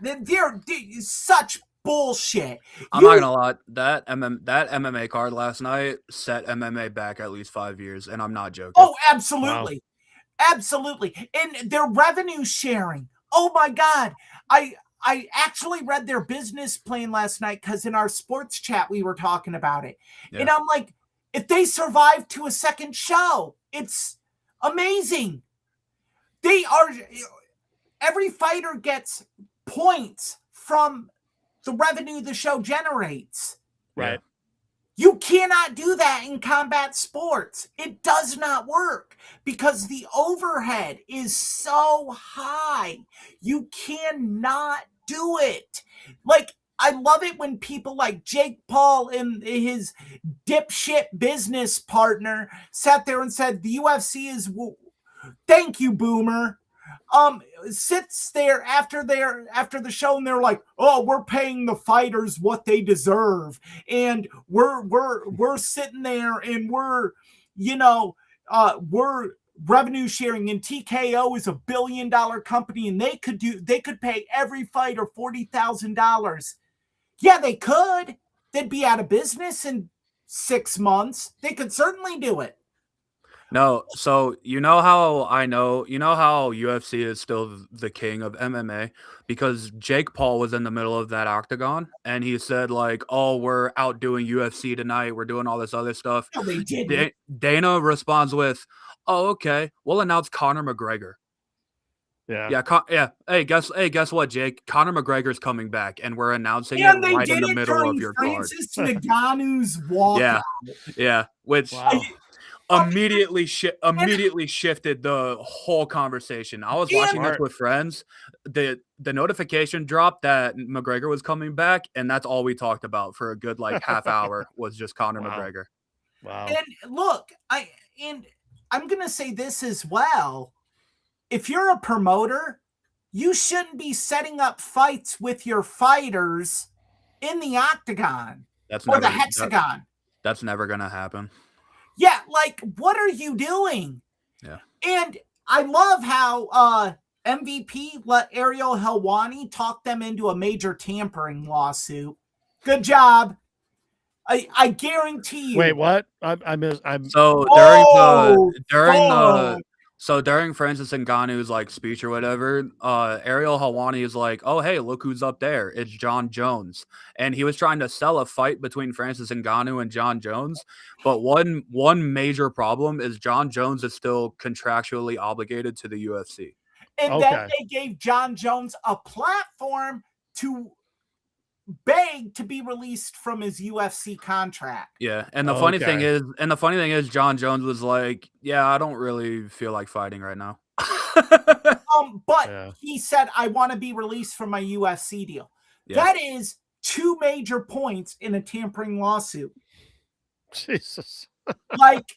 They're such bullshit. I'm not gonna lie, that MMA card last night set MMA back at least 5 years, and I'm not joking. Oh, absolutely. Wow. Absolutely. And their revenue sharing. Oh my God. I actually read their business plan last night because in our sports chat we were talking about it. Yeah. And I'm like, if they survive to a second show, it's amazing. Every fighter gets points from the revenue the show generates. Right. You cannot do that in combat sports. It does not work because the overhead is so high. You cannot do it. Like, I love it when people like Jake Paul and his dipshit business partner sat there and said, the UFC is, thank you, Boomer. Sits there after the show and they're like, oh, we're paying the fighters what they deserve, and we're sitting there and we're revenue sharing, and TKO is $1 billion company and they could pay every fighter $40,000. Yeah, they could. They'd be out of business and 6 months. They could certainly do it. No, so you know how UFC is still the king of MMA because Jake Paul was in the middle of that octagon and he said like, "Oh, we're outdoing UFC tonight. We're doing all this other stuff." No, they didn't. Dana responds with, "Oh, okay. We'll announce Conor McGregor." Yeah. Yeah. Hey, guess what, Jake? Conor McGregor's coming back, and we're announcing it And they right in did the it middle of during your card. Francis Ngannou's walkout. Yeah. Which Wow. immediately shifted the whole conversation. I was watching this with friends. The notification dropped that McGregor was coming back, and that's all we talked about for a good like half hour was just Conor McGregor. Wow. And look, I'm gonna say this as well. If you're a promoter, you shouldn't be setting up fights with your fighters in the octagon or the hexagon. That's never gonna happen. Yeah, like what are you doing? Yeah. And I love how MVP let Ariel Helwani talk them into a major tampering lawsuit. Good job. I guarantee you. Wait, what? I'm So during Francis Ngannou's like speech or whatever, Ariel Helwani is like, "Oh hey, look who's up there! It's John Jones," and he was trying to sell a fight between Francis Ngannou and John Jones. But one major problem is John Jones is still contractually obligated to the UFC, and then they gave John Jones a platform to beg to be released from his UFC contract. Yeah, and the funny thing is, John Jones was like, "Yeah, I don't really feel like fighting right now." But he said, "I want to be released from my UFC deal." Yeah. That is 2 major points in a tampering lawsuit. Jesus, like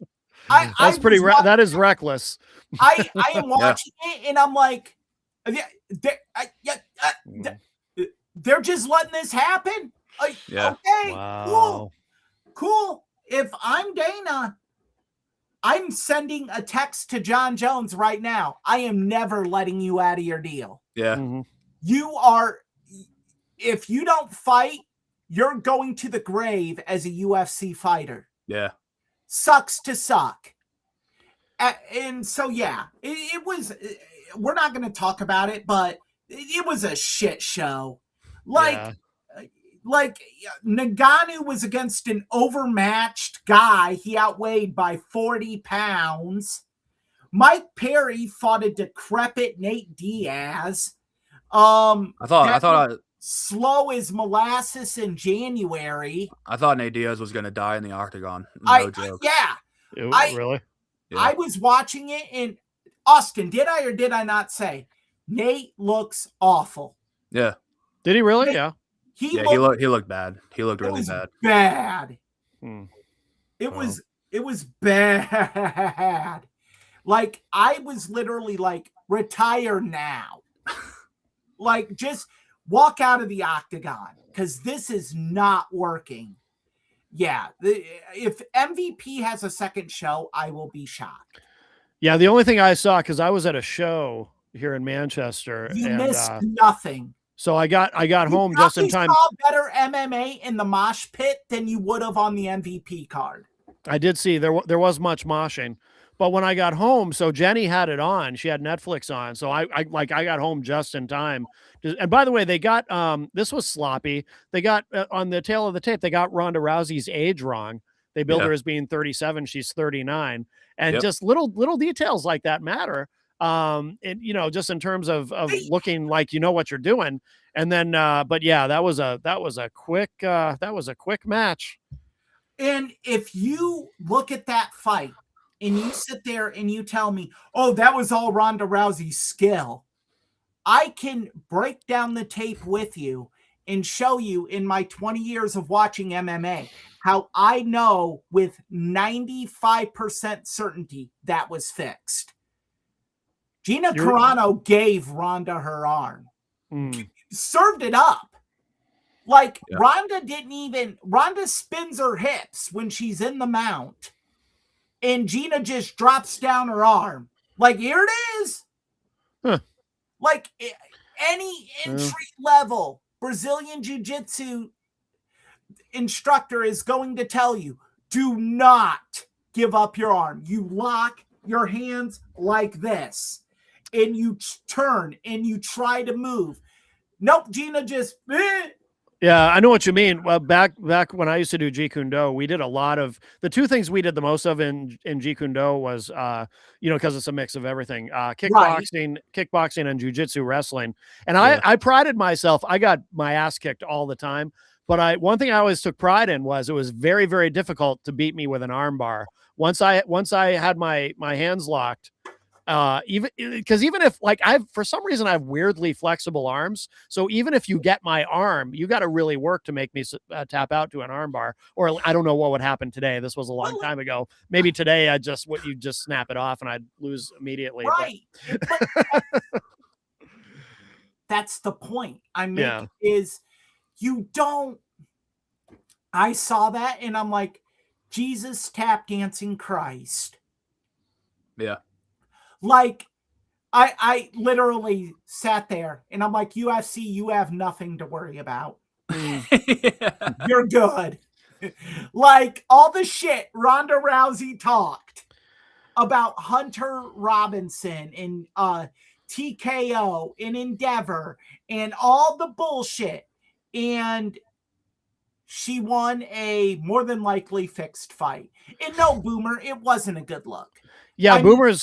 that's pretty. That is reckless. I am watching it, and I'm like, they're just letting this happen. Okay, wow. Cool. If I'm Dana, I'm sending a text to John Jones right now. I am never letting you out of your deal. Yeah. Mm-hmm. You are, if you don't fight, you're going to the grave as a UFC fighter. Yeah. Sucks to suck. And so, yeah, it was, we're not going to talk about it, but it was a shit show. Like Ngannou was against an overmatched guy. He outweighed by 40 pounds. Mike Perry fought a decrepit Nate Diaz. I thought slow as molasses in January. I thought Nate Diaz was going to die in the octagon. No joke. Really? Yeah. I was watching it in Austin. Did I or did I not say Nate looks awful? Yeah. Did he really? Yeah. He looked bad. He looked really bad. Bad. It was bad. Like I was literally like, retire now. Like just walk out of the octagon because this is not working. Yeah. If MVP has a second show, I will be shocked. Yeah. The only thing I saw, because I was at a show here in Manchester. You missed nothing. So I got home just in time. You saw better MMA in the mosh pit than you would have on the MVP card. I did see there was much moshing, but when I got home, so Jenny had it on. She had Netflix on, so I got home just in time. And by the way, they got this was sloppy. They got on the tail of the tape. They got Ronda Rousey's age wrong. They billed her as being 37. She's 39, and just little details like that matter. Just in terms of looking like you know what you're doing, and then but yeah, that was a quick match. And if you look at that fight and you sit there and you tell me, oh, that was all Ronda Rousey's skill, I can break down the tape with you and show you in my 20 years of watching MMA how I know with 95% certainty that was fixed. Gina Carano gave Ronda her arm, served it up. Like Ronda Ronda spins her hips when she's in the mount and Gina just drops down her arm. Like, here it is. Huh. Like any entry level Brazilian Jiu-Jitsu instructor is going to tell you, do not give up your arm. You lock your hands like this, and you turn and you try to move. Nope, Gina just. Yeah, I know what you mean. Well, back when I used to do Jeet Kune Do, we did a lot of the two things we did the most of in Jeet Kune Do was because it's a mix of everything. Kickboxing and jujitsu wrestling. And I prided myself, I got my ass kicked all the time, but one thing I always took pride in was it was very, very difficult to beat me with an arm bar. Once I had my hands locked, even if like for some reason I have weirdly flexible arms, so even if you get my arm, you got to really work to make me tap out to an arm bar, or I don't know what would happen today. This was a long time ago. Maybe today you just snap it off and I'd lose immediately. Right. That's the point I make is you don't. I saw that and I'm like, Jesus tap dancing Christ. Yeah. Like, I literally sat there and I'm like, UFC, you have nothing to worry about. You're good. Like, all the shit Ronda Rousey talked about Hunter Robinson and TKO and Endeavor and all the bullshit. And she won a more than likely fixed fight. And no, Boomer, it wasn't a good look. Yeah, Boomer.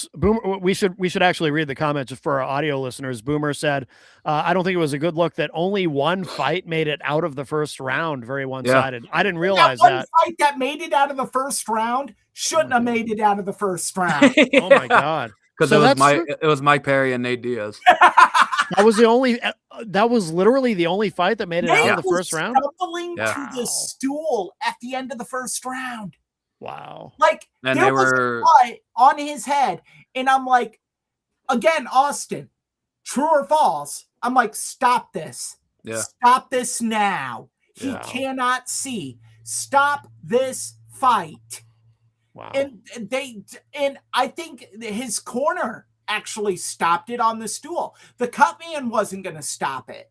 We should actually read the comments for our audio listeners. Boomer said, "I don't think it was a good look that only one fight made it out of the first round. Very one-sided. Yeah. I didn't realize that fight that made it out of the first round shouldn't have made it out of the first round. Oh my god! Because it was Mike Perry and Nate Diaz. That was literally the only fight that made it out of the first round. Stumbling to the stool at the end of the first round. Wow. Like, and there was a fight on his head. And I'm like, again, Austin, true or false? I'm like, stop this. Yeah. Stop this now. He cannot see. Stop this fight. Wow. And I think his corner actually stopped it on the stool. The cut man wasn't going to stop it.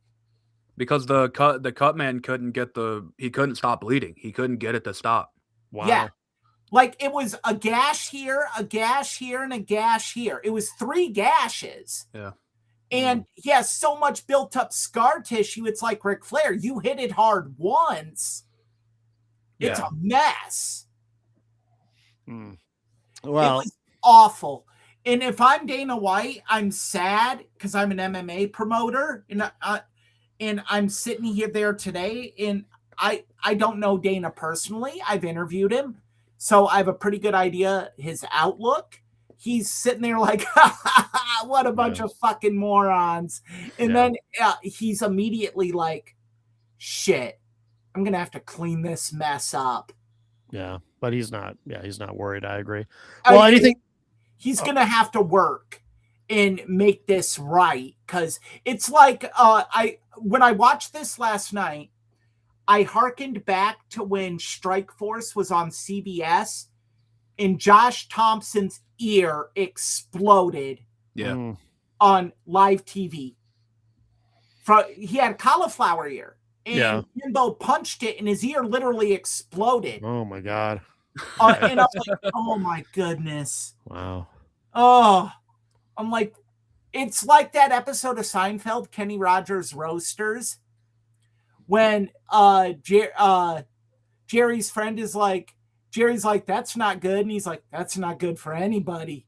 Because the cut man couldn't stop bleeding. He couldn't get it to stop. Wow. Yeah. Like, it was a gash here, and a gash here. It was 3 gashes. Yeah. And he has so much built up scar tissue. It's like Ric Flair. You hit it hard once. It's a mess. Well, it was awful. And if I'm Dana White, I'm sad because I'm an MMA promoter. And I'm sitting here there today. And I don't know Dana personally. I've interviewed him. So I have a pretty good idea his outlook. He's sitting there like, what a bunch of fucking morons. And then he's immediately like, shit, I'm going to have to clean this mess up. Yeah, but he's not worried. I agree. He's going to have to work and make this right. Because it's like, when I watched this last night, I hearkened back to when Strikeforce was on CBS and Josh Thompson's ear exploded on live TV. He had a cauliflower ear and Jimbo punched it and his ear literally exploded. Oh my God. And I was like, oh my goodness. Wow. Oh, I'm like, it's like that episode of Seinfeld, Kenny Rogers Roasters, when Jerry's friend is like, that's not good. And he's like, that's not good for anybody.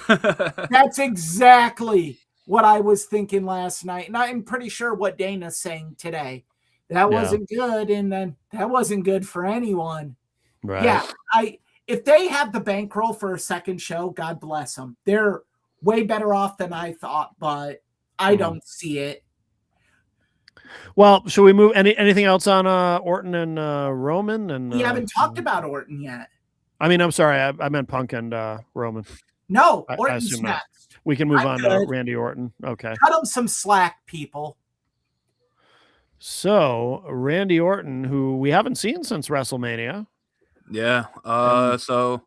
That's exactly what I was thinking last night. And I'm pretty sure what Dana's saying today. That wasn't good. And then that wasn't good for anyone. Right. Yeah. If they have the bankroll for a second show, God bless them. They're way better off than I thought, but I don't see it. Well, should we move anything else on Orton and Roman? And we haven't talked about Orton yet. I mean, I'm sorry, I meant Punk and Roman. No, Orton's next. We can move on to Randy Orton. Okay. Cut him some slack, people. So Randy Orton, who we haven't seen since WrestleMania. Yeah. So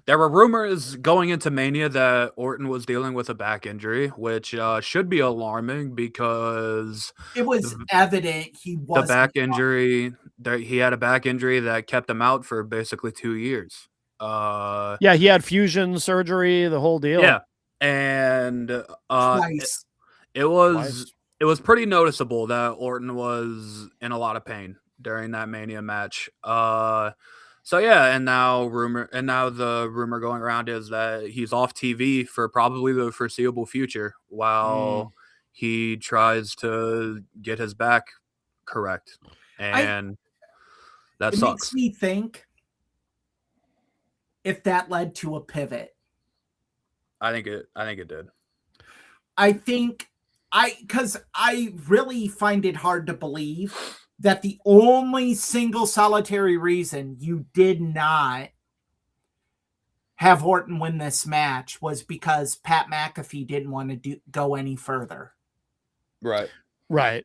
there were rumors going into Mania that Orton was dealing with a back injury, which should be alarming because it was evident he was the back injury. he had a back injury that kept him out for basically 2 years. Yeah, he had fusion surgery, the whole deal. Yeah, and Twice. it was Twice. it was pretty noticeable that Orton was in a lot of pain during that Mania match. So yeah, and now the rumor going around is that he's off TV for probably the foreseeable future while he tries to get his back correct, and that It sucks. makes me think if that led to a pivot. I think it did. Because I really find it hard to believe that the only single solitary reason you did not have Orton win this match was because Pat McAfee didn't want to go any further. Right.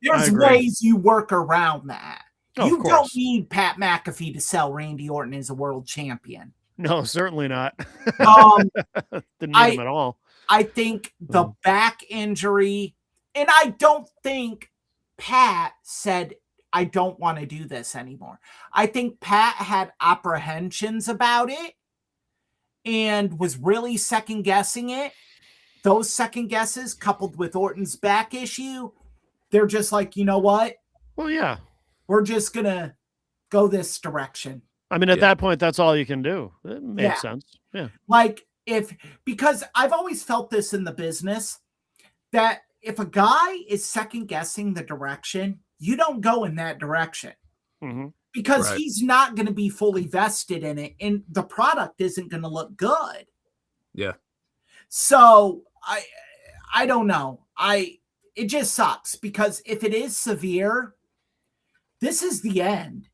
There's ways you work around that. Oh, you don't need Pat McAfee to sell Randy Orton as a world champion. No, certainly not. Didn't need him at all. I think the back injury, and I don't think Pat said, I don't want to do this anymore. I think Pat had apprehensions about it and was really second guessing it. Those second guesses, coupled with Orton's back issue, they're just like, you know what? Well, yeah. We're just going to go this direction. I mean, at that point, that's all you can do. It makes sense. Yeah. Like, because I've always felt this in the business, that if a guy is second guessing the direction, you don't go in that direction. Mm-hmm. Because he's not going to be fully vested in it, and the product isn't going to look good. Yeah. So I don't know. It just sucks because if it is severe, this is the end.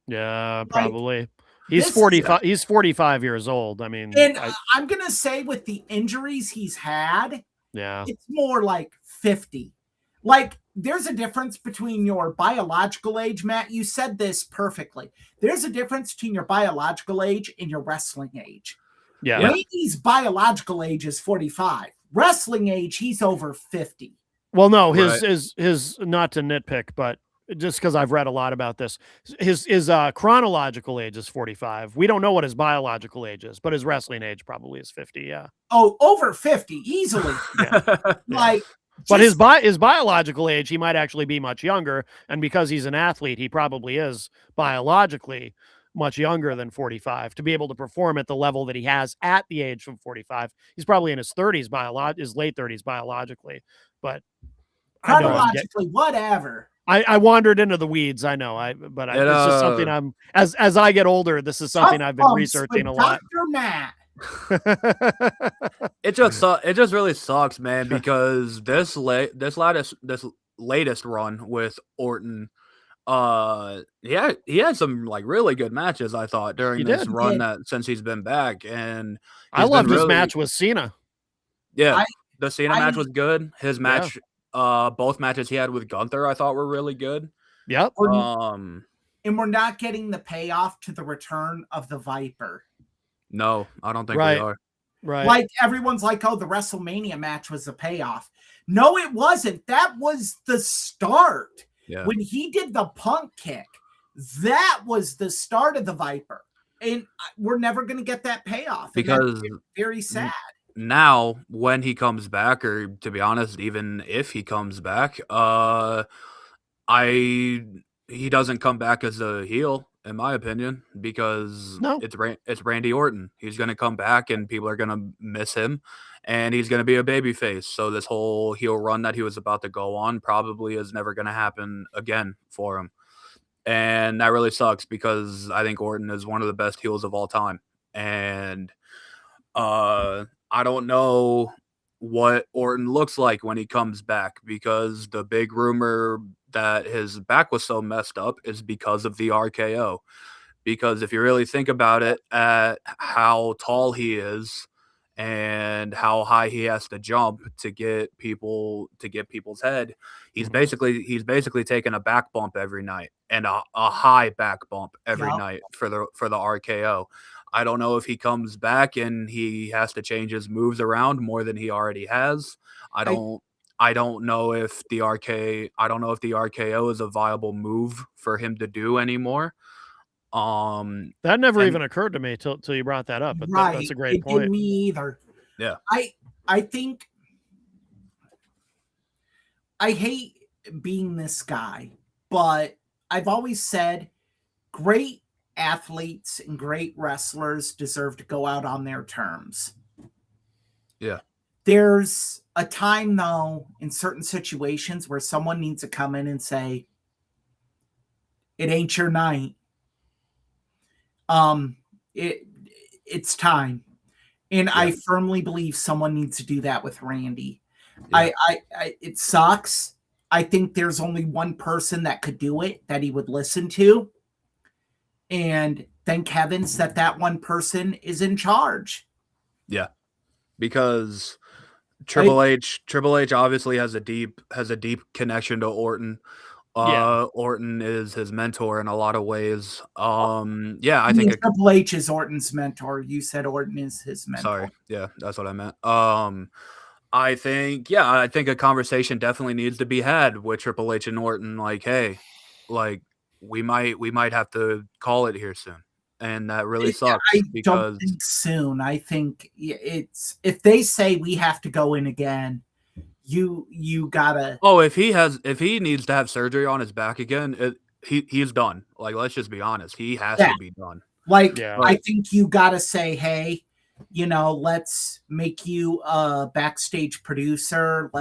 Yeah, probably. He's 45. He's 45 years old. I mean, and I'm going to say with the injuries he's had, it's more like 50. Like, there's a difference between your biological age, Matt. You said this perfectly. There's a difference between your biological age and your wrestling age. Yeah. Randy's biological age is 45. Wrestling age, he's over 50. Well, no, his not to nitpick, but just because I've read a lot about this, his chronological age is 45. We don't know what his biological age is, but his wrestling age probably is 50. Yeah. Oh, over 50 easily. Like. But his biological age, he might actually be much younger. And because he's an athlete, he probably is biologically much younger than 45 to be able to perform at the level that he has at the age of 45. He's probably in his 30s, his late 30s biologically. But chronologically, whatever. I wandered into the weeds. I know. It's just something I'm as I get older. This is something I've been researching a lot. Dr. Matt. It just really sucks, man, because this latest run with Orton, he had some like really good matches, I thought, during this run that since he's been back, and I loved his match with Cena. Yeah, the Cena match was good. His match, both matches he had with Gunther, I thought were really good. Yep. And we're not getting the payoff to the return of the Viper. No, I don't think we are. Right. Like everyone's like, oh, the WrestleMania match was the payoff. No, it wasn't. That was the start. Yeah. When he did the Punk kick, that was the start of the Viper. And we're never going to get that payoff. Because that's very sad. Now, when he comes back, or to be honest, even if he comes back, he doesn't come back as a heel, in my opinion, because it's Randy Orton. He's going to come back and people are going to miss him, and he's going to be a babyface. So this whole heel run that he was about to go on probably is never going to happen again for him. And that really sucks because I think Orton is one of the best heels of all time. And I don't know what Orton looks like when he comes back, because the big rumor that his back was so messed up is because of the RKO. Because if you really think about it, at how tall he is and how high he has to jump to get people's head, he's basically taking a back bump every night, and a high back bump every night for the RKO. I don't know if he comes back and he has to change his moves around more than he already has. I I don't know if the RKO is a viable move for him to do anymore. That never and- even occurred to me till you brought that up. But Right. that's a great It point. didn't me either. Yeah. I think I hate being this guy, but I've always said great athletes and great wrestlers deserve to go out on their terms. Yeah. There's a time, though, in certain situations where someone needs to come in and say, it ain't your night. It's time. And Yeah. I firmly believe someone needs to do that with Randy. Yeah. It sucks. I think there's only one person that could do it that he would listen to. And thank heavens that one person is in charge. Yeah. Because Triple H obviously has a deep connection to Orton. Orton is his mentor in a lot of ways. I think Triple H is Orton's mentor. You said Orton is his mentor. Sorry. Yeah, that's what I meant. I think a conversation definitely needs to be had with Triple H and Orton. Like, hey, like we might have to call it here soon. And that really sucks. I don't think soon. I think it's if they say we have to go in again, you gotta. Oh, if he needs to have surgery on his back again, he's done. Like, let's just be honest, he has to be done. Like, I think you gotta say, hey, let's make you a backstage producer.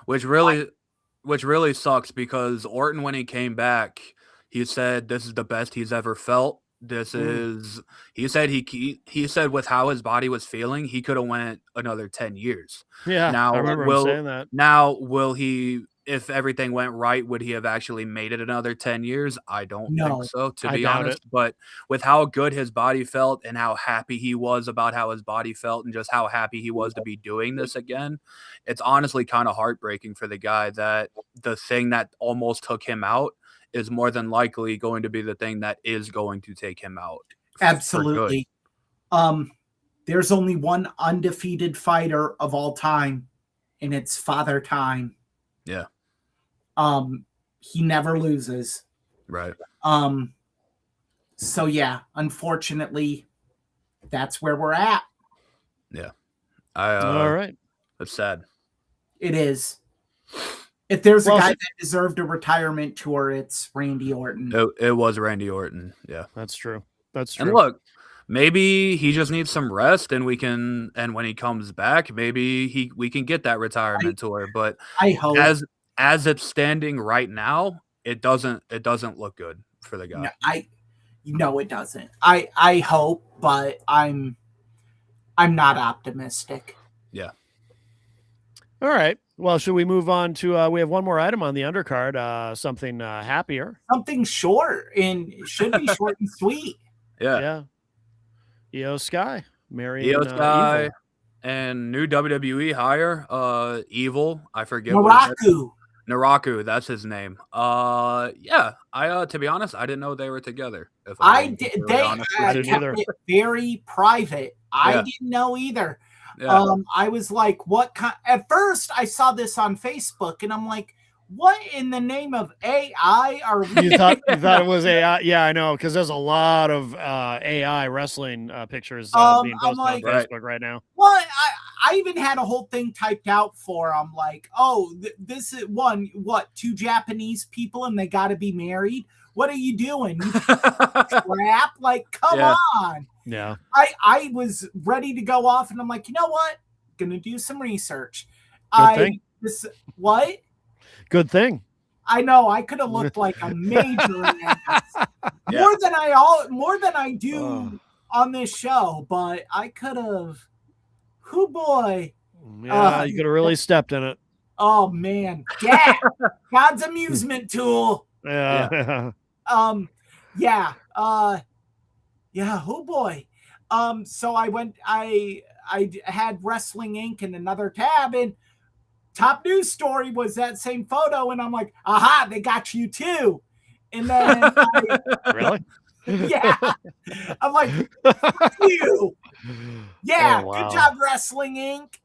Which really sucks because Orton, when he came back, he said this is the best he's ever felt. He said with how his body was feeling, he could have went another 10 years. Yeah. Now, I remember him saying that. Now, will he, if everything went right, would he have actually made it another 10 years? I don't think so, to be honest. But with how good his body felt and how happy he was about how his body felt and just how happy he was to be doing this again, it's honestly kind of heartbreaking for the guy that the thing that almost took him out is more than likely going to be the thing that is going to take him out. Absolutely. There's only one undefeated fighter of all time, and it's Father Time. Yeah. He never loses. Right. So yeah, unfortunately, that's where we're at. Yeah. All right. That's sad. It is. If there's a guy that deserved a retirement tour, it's Randy Orton. It was Randy Orton. Yeah. That's true. That's true. And look, maybe he just needs some rest and when he comes back, maybe we can get that retirement tour. But I hope as it's standing right now, it doesn't look good for the guy. No, it doesn't. I hope, but I'm not optimistic. Yeah. All right. Well, should we move on to we have one more item on the undercard, something happier. Something short, and it should be short and sweet. Yeah. Io Sky marrying Io Sky Evil. And new WWE hire, Evil. I forget Naraku, that's his name. To be honest, I didn't know they were together. I did. I didn't either. It very private. I didn't know either. Yeah. I was like, what kind? At first, I saw this on Facebook, and I'm like, what in the name of AI are we? You thought it was AI? Yeah, I know, because there's a lot of AI wrestling pictures being posted on Facebook right now. Well, I even had a whole thing typed out for them, like, oh, this is two Japanese people, and they got to be married. What are you doing? You crap! Like, come on. Yeah. I was ready to go off, and I'm like, you know what? Gonna do some research. What? Good thing. I know. I could have looked like a major ass. More than I do on this show, but I could have. Who boy? Yeah, you could have really stepped in it. Oh man, yeah, God's amusement tool. Yeah. Oh boy. So I had Wrestling Inc. in another tab, and top news story was that same photo, and I'm like, aha, they got you too. And then really? Yeah. I'm like, fuck you. Yeah, Oh, wow. Good job, Wrestling Inc.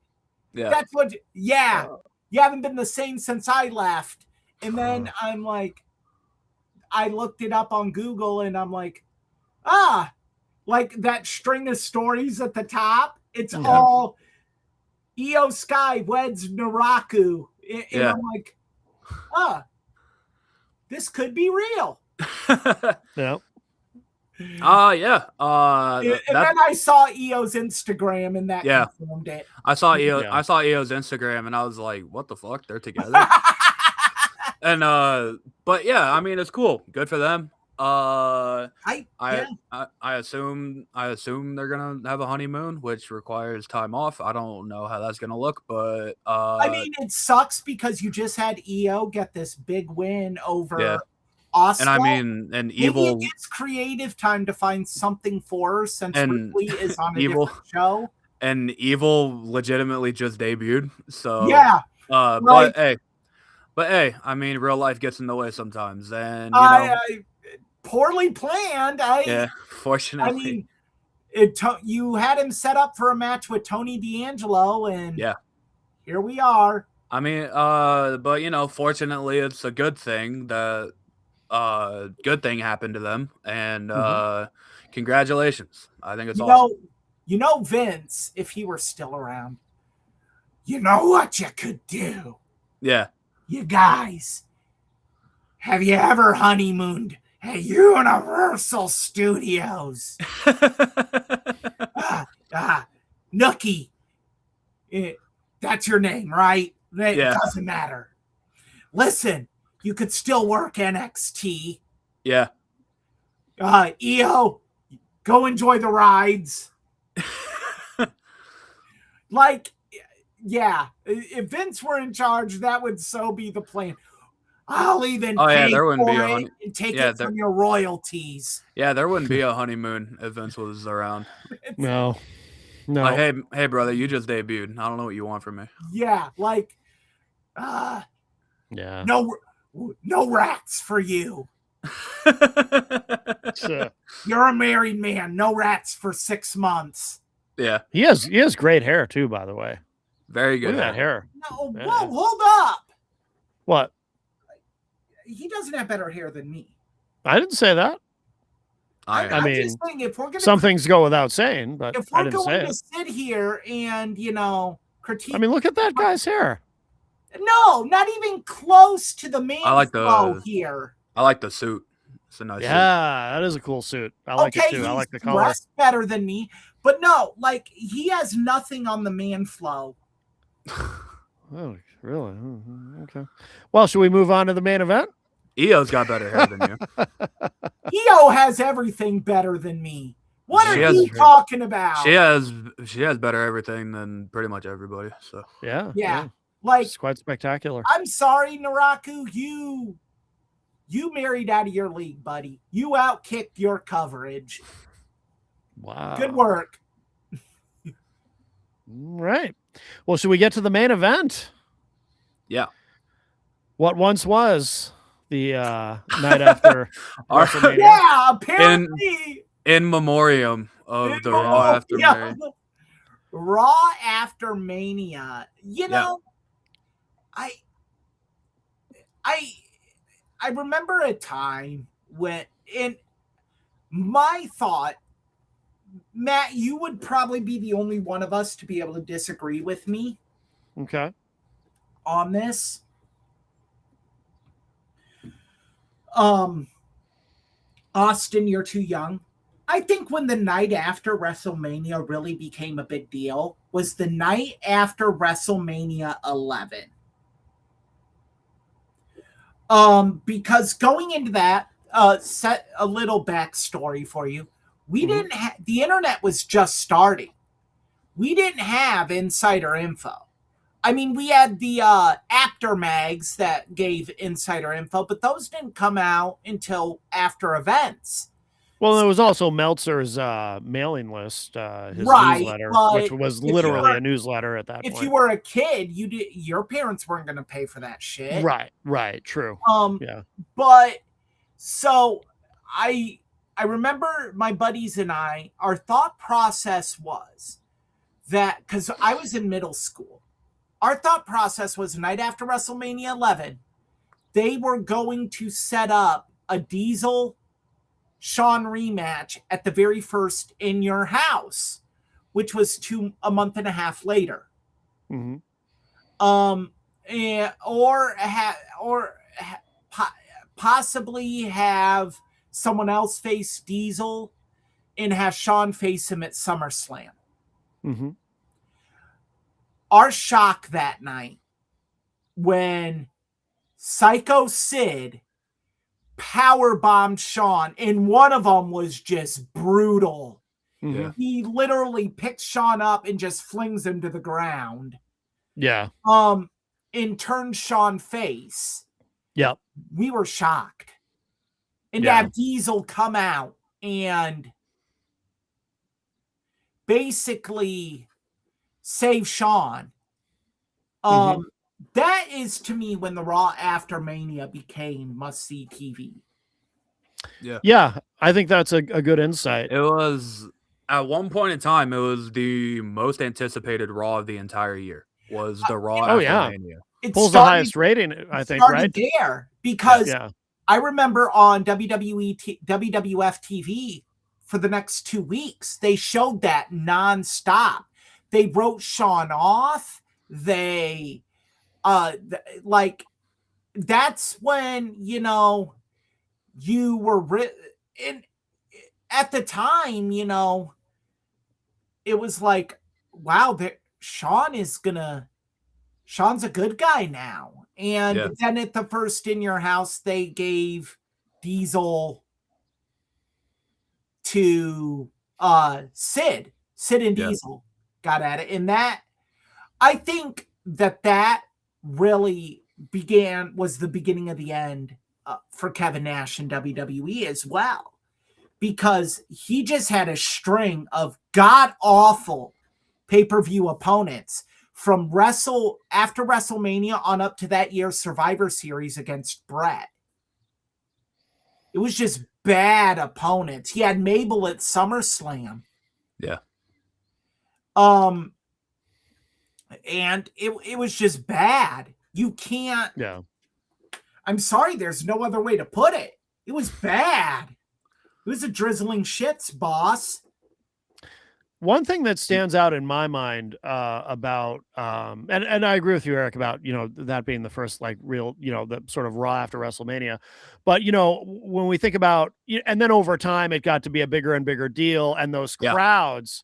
Yeah. That's what. Yeah, you haven't been the same since I left. And then I'm like, I looked it up on Google, and I'm like, like that string of stories at the top. It's all Io Sky weds Naraku, and Yeah. I'm like, this could be real. Yeah. Yeah. And then I saw Io's Instagram, and that confirmed it. I saw Io. Yeah. I saw Io's Instagram, and I was like, "What the fuck? They're together." And but yeah, I mean, it's cool. Good for them. I assume they're gonna have a honeymoon, which requires time off. I don't know how that's gonna look, but I mean, it sucks because you just had Io get this big win over Asuka. And I mean, and Evil gets creative time to find something for her since Ripley is on a Evil different show. And Evil legitimately just debuted. So yeah, but hey, I mean, real life gets in the way sometimes, and poorly planned. Fortunately. I mean, you had him set up for a match with Tony D'Angelo, and here we are. I mean, but fortunately, it's a good thing that good thing happened to them, and congratulations. I think it's awesome. Vince, if he were still around, you know what you could do? Yeah. You guys, have you ever honeymooned at Universal Studios? Nookie. That's your name, right? It doesn't matter. Listen, you could still work NXT. Yeah. Io, go enjoy the rides. If Vince were in charge, that would so be the plan. I'll even pay there wouldn't for be it and take it from your royalties. Yeah, there wouldn't be a honeymoon if Vince was around. No. Like, hey, brother, you just debuted. I don't know what you want from me. Yeah, no rats for you. You're a married man. No rats for 6 months. Yeah, he has great hair too, by the way. Very good. Look at that hair. No, whoa, hold up. What? He doesn't have better hair than me. I didn't say that. I mean, just saying, if we're gonna, some things go without saying, but if we're going to sit here and critique, I mean, look at that guy's hair. No, not even close to the main flow here. I like the suit. It's a nice suit. That is a cool suit. I like it too. I like the color. Dressed better than me, but no, he has nothing on the man flow. Oh, really? Okay. Well, should we move on to the main event? Io's got better hair than you. Io has everything better than me. What are you talking about? She has better everything than pretty much everybody. So yeah. It's quite spectacular. I'm sorry, Naraku, you married out of your league, buddy. You outkicked your coverage. Wow. Good work. Right. Well, should we get to the main event? Yeah. What once was the night after WrestleMania. Yeah, apparently in memoriam of the Raw after Mania. Raw after Mania. I remember a time when, in my thought, Matt, you would probably be the only one of us to be able to disagree with me. Okay. On this. Austin, you're too young. I think when the night after WrestleMania really became a big deal was the night after WrestleMania 11. Because going into that, set a little backstory for you. We didn't have, the internet was just starting. We didn't have insider info. I mean, we had the after mags that gave insider info, but those didn't come out until after events. Well, there was also Meltzer's mailing list, his newsletter, which was literally a newsletter at that point. If you were a kid, your parents weren't going to pay for that shit. Right, true. Yeah. But so I remember my buddies and our thought process was that, because I was in middle school, our thought process was the night after WrestleMania 11, they were going to set up a Diesel Shawn rematch at the very first In Your House, which was a month and a half later. Mm-hmm. Possibly have someone else face Diesel and have Shawn face him at SummerSlam. Mm-hmm. Our shock that night when Psycho Sid powerbombed Shawn, and one of them was just brutal. Mm-hmm. He literally picks Shawn up and just flings him to the ground. Yeah. And turns Shawn face. Yep. We were shocked. And to have Diesel come out and basically save Shawn. That is, to me, when the Raw after Mania became must-see TV. Yeah, I think that's a good insight. It was, at one point in time, it was the most anticipated Raw of the entire year. Was the Raw after Mania. It pulls the highest rating, I think, right? There, because I remember on WWF TV for the next 2 weeks, they showed that nonstop. They wrote Shawn off. They that's when, you were at the time, it was like, wow, Shawn's a good guy now. And then at the first In Your House, they gave Diesel to Sid and Diesel got at it. And that, I think that really was the beginning of the end for Kevin Nash in WWE as well, because he just had a string of god-awful pay-per-view opponents from after WrestleMania on up to that year's Survivor Series against Bret. It was just bad opponents. He had Mabel at SummerSlam. Yeah. And it was just bad. You can't. Yeah. I'm sorry, there's no other way to put it. It was bad. It was a drizzling shits, boss. One thing that stands out in my mind about, and I agree with you, Eric, about, that being the first real, the sort of Raw after WrestleMania. But, when we think about, and then over time, it got to be a bigger and bigger deal. And those crowds,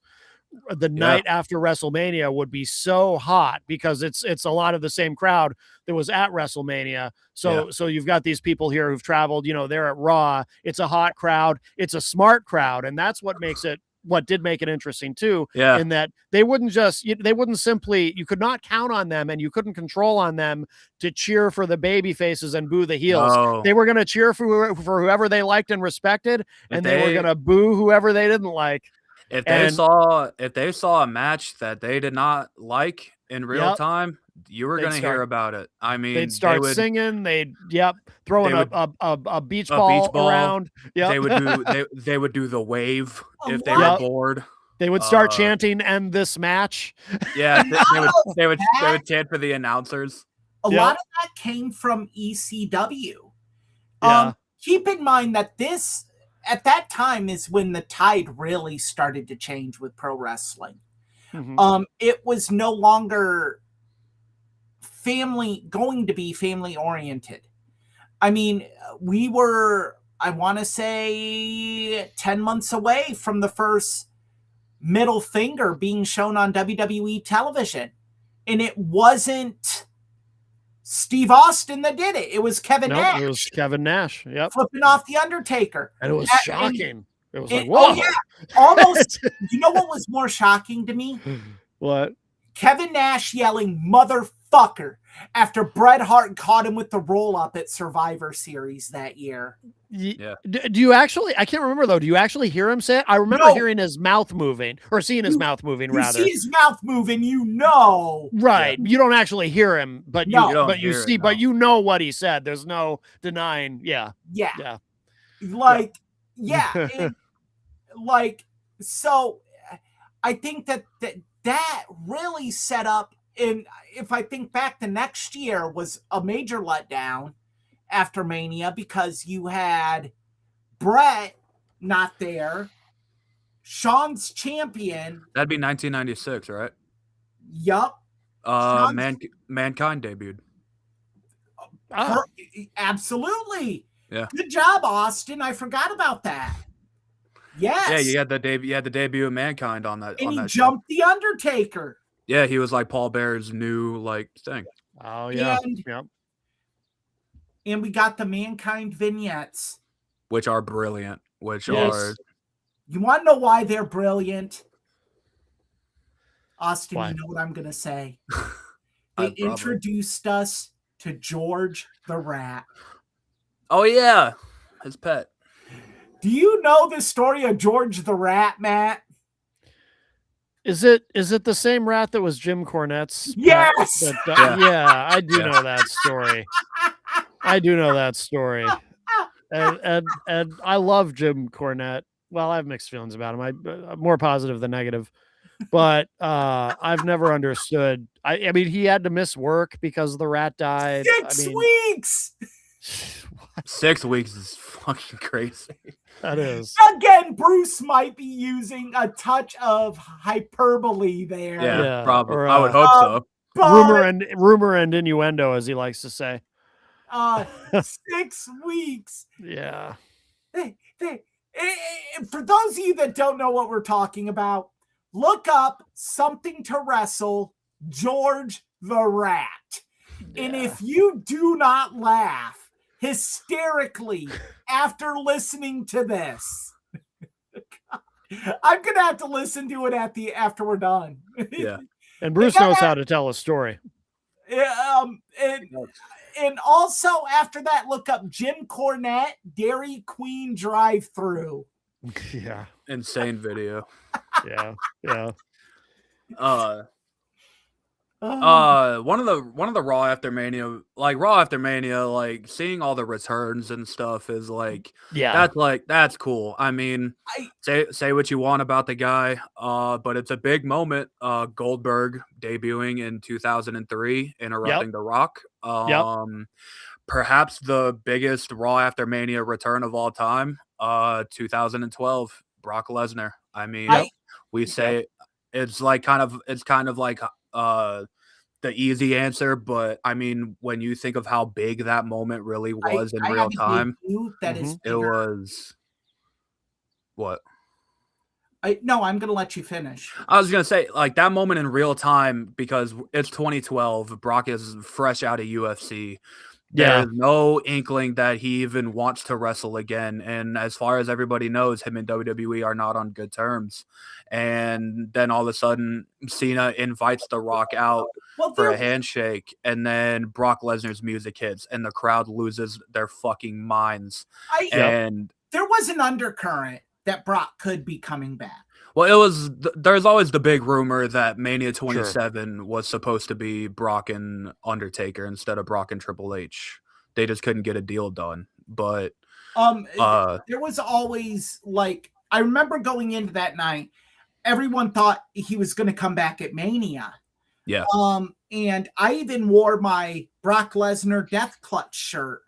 the night after WrestleMania would be so hot because it's a lot of the same crowd that was at WrestleMania. So you've got these people here who've traveled, they're at Raw. It's a hot crowd. It's a smart crowd. And that's what did make it interesting too. Yeah. In that they wouldn't simply, you could not count on them and you couldn't control on them to cheer for the baby faces and boo the heels. No. They were going to cheer for whoever they liked and respected. And they were going to boo whoever they didn't like. If they saw a match that they did not like in real time, you were going to hear about it. I mean, they'd start singing. They'd throwing a beach ball around. Yeah, they would do the wave if they were bored. They would start chanting "End this match." Yeah, they would chant for the announcers. A lot of that came from ECW. Keep in mind that this, at that time, is when the tide really started to change with pro wrestling. Mm-hmm. It was no longer going to be family oriented. I mean, we were, I want to say, 10 months away from the first middle finger being shown on WWE television. And it wasn't Steve Austin that did it. It was Kevin Nash. It was Kevin Nash. Yep. Flipping off the Undertaker. And it was shocking. It was like, whoa. Oh, yeah. Almost. You know what was more shocking to me? What? Kevin Nash yelling "motherfucker" after Bret Hart caught him with the roll up at Survivor Series that year. Yeah. Do you actually? I can't remember though. Do you actually hear him say it? I remember hearing his mouth moving, or seeing his mouth moving. Rather, you see his mouth moving. Right? You don't actually hear him, but you see, but you know what he said. There's no denying. Yeah. So I think that really set up and if I think back, the next year was a major letdown after Mania because you had Brett not there. Sean's champion. That'd be 1996, right? Yup. Sean's- Mankind debuted. Oh, Absolutely. Yeah. Good job, Austin. I forgot about that. Yes. Yeah, you had the debut of Mankind on that. And on he that jumped the Undertaker. show. Yeah, he was like Paul Bear's new like thing. oh yeah. And- yeah. And we got the Mankind vignettes. Which are brilliant. Which Yes. are You want to know why they're brilliant? Austin, Why? you know what I'm going to say. They Probably. introduced us to George the Rat. Oh yeah, his pet. Do you know the story of George the Rat, Matt? Is it the same rat that was Jim Cornette's? pet Yes! that yeah, I do Yeah. know that story. I do know that story. And I love Jim Cornette. Well, I have mixed feelings about him. I'm more positive than negative. But I've never understood. I mean, he had to miss work because the rat died. 6 weeks! 6 weeks is fucking crazy. That is. Again, Bruce might be using a touch of hyperbole there. Yeah, Yeah, probably. or, I would hope so. But, Rumor and innuendo, as he likes to say. 6 weeks. Yeah. For those of you that don't know what we're talking about, look up Something to Wrestle, George the Rat. And Yeah. if you do not laugh hysterically after listening to this, I'm gonna have to listen to it after we're done. Yeah. And Bruce knows how to tell a story. And also after that, look up Jim Cornette Dairy Queen drive-through. Yeah. Insane video. Yeah. Yeah. One of the Raw after Mania, like seeing all the returns and stuff is like Yeah. that's cool. I mean, say what you want about the guy, but it's a big moment. Goldberg debuting in 2003, interrupting The Rock. Perhaps the biggest Raw after Mania return of all time. 2012, Brock Lesnar. I mean, we say it's kind of like the easy answer, but I mean, when you think of how big that moment really was in real time, that is it was what? No, I'm gonna let you finish. I was gonna say, like that moment in real time, because it's 2012. Brock is fresh out of UFC. Yeah. There's no inkling that he even wants to wrestle again. And as far as everybody knows, him and WWE are not on good terms. And then all of a sudden, Cena invites The Rock out for a handshake. And then Brock Lesnar's music hits and the crowd loses their fucking minds. And there was an undercurrent that Brock could be coming back. Well, there's always the big rumor that Mania 27 was supposed to be Brock and Undertaker instead of Brock and Triple H. They just couldn't get a deal done. But there was always like, I remember going into that night, everyone thought he was going to come back at Mania. Yeah. And I even wore my Brock Lesnar Death Clutch shirt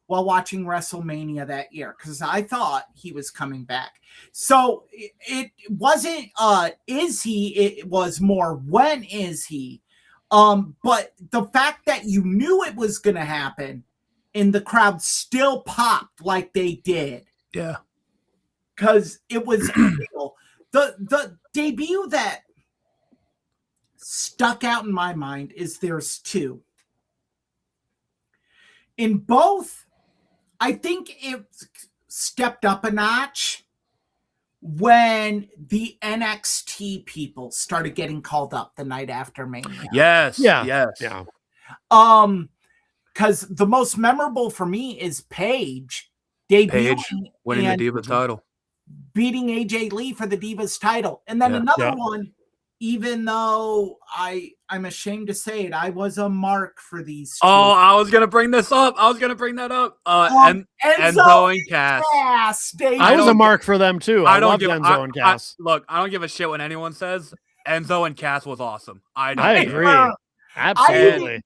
while watching WrestleMania that year because I thought he was coming back. So it wasn't is he, it was more when is he. But the fact that you knew it was going to happen and the crowd still popped like they did. Yeah. Because it was real. The debut that stuck out in my mind is there's two. In both, I think it stepped up a notch when the NXT people started getting called up the night after Mania. Yes. Yeah. Yes. Yeah. Because the most memorable for me is Paige debuting winning the Divas title, beating AJ Lee for the Divas title, and then another one. Even though I'm ashamed to say it, I was a mark for these two. Oh, I was gonna bring this up. I was gonna bring that up. Enzo and Cass. I was a mark for them too. I love Enzo and Cass. Look, I don't give a shit what anyone says. Enzo and Cass was awesome. I agree. Absolutely.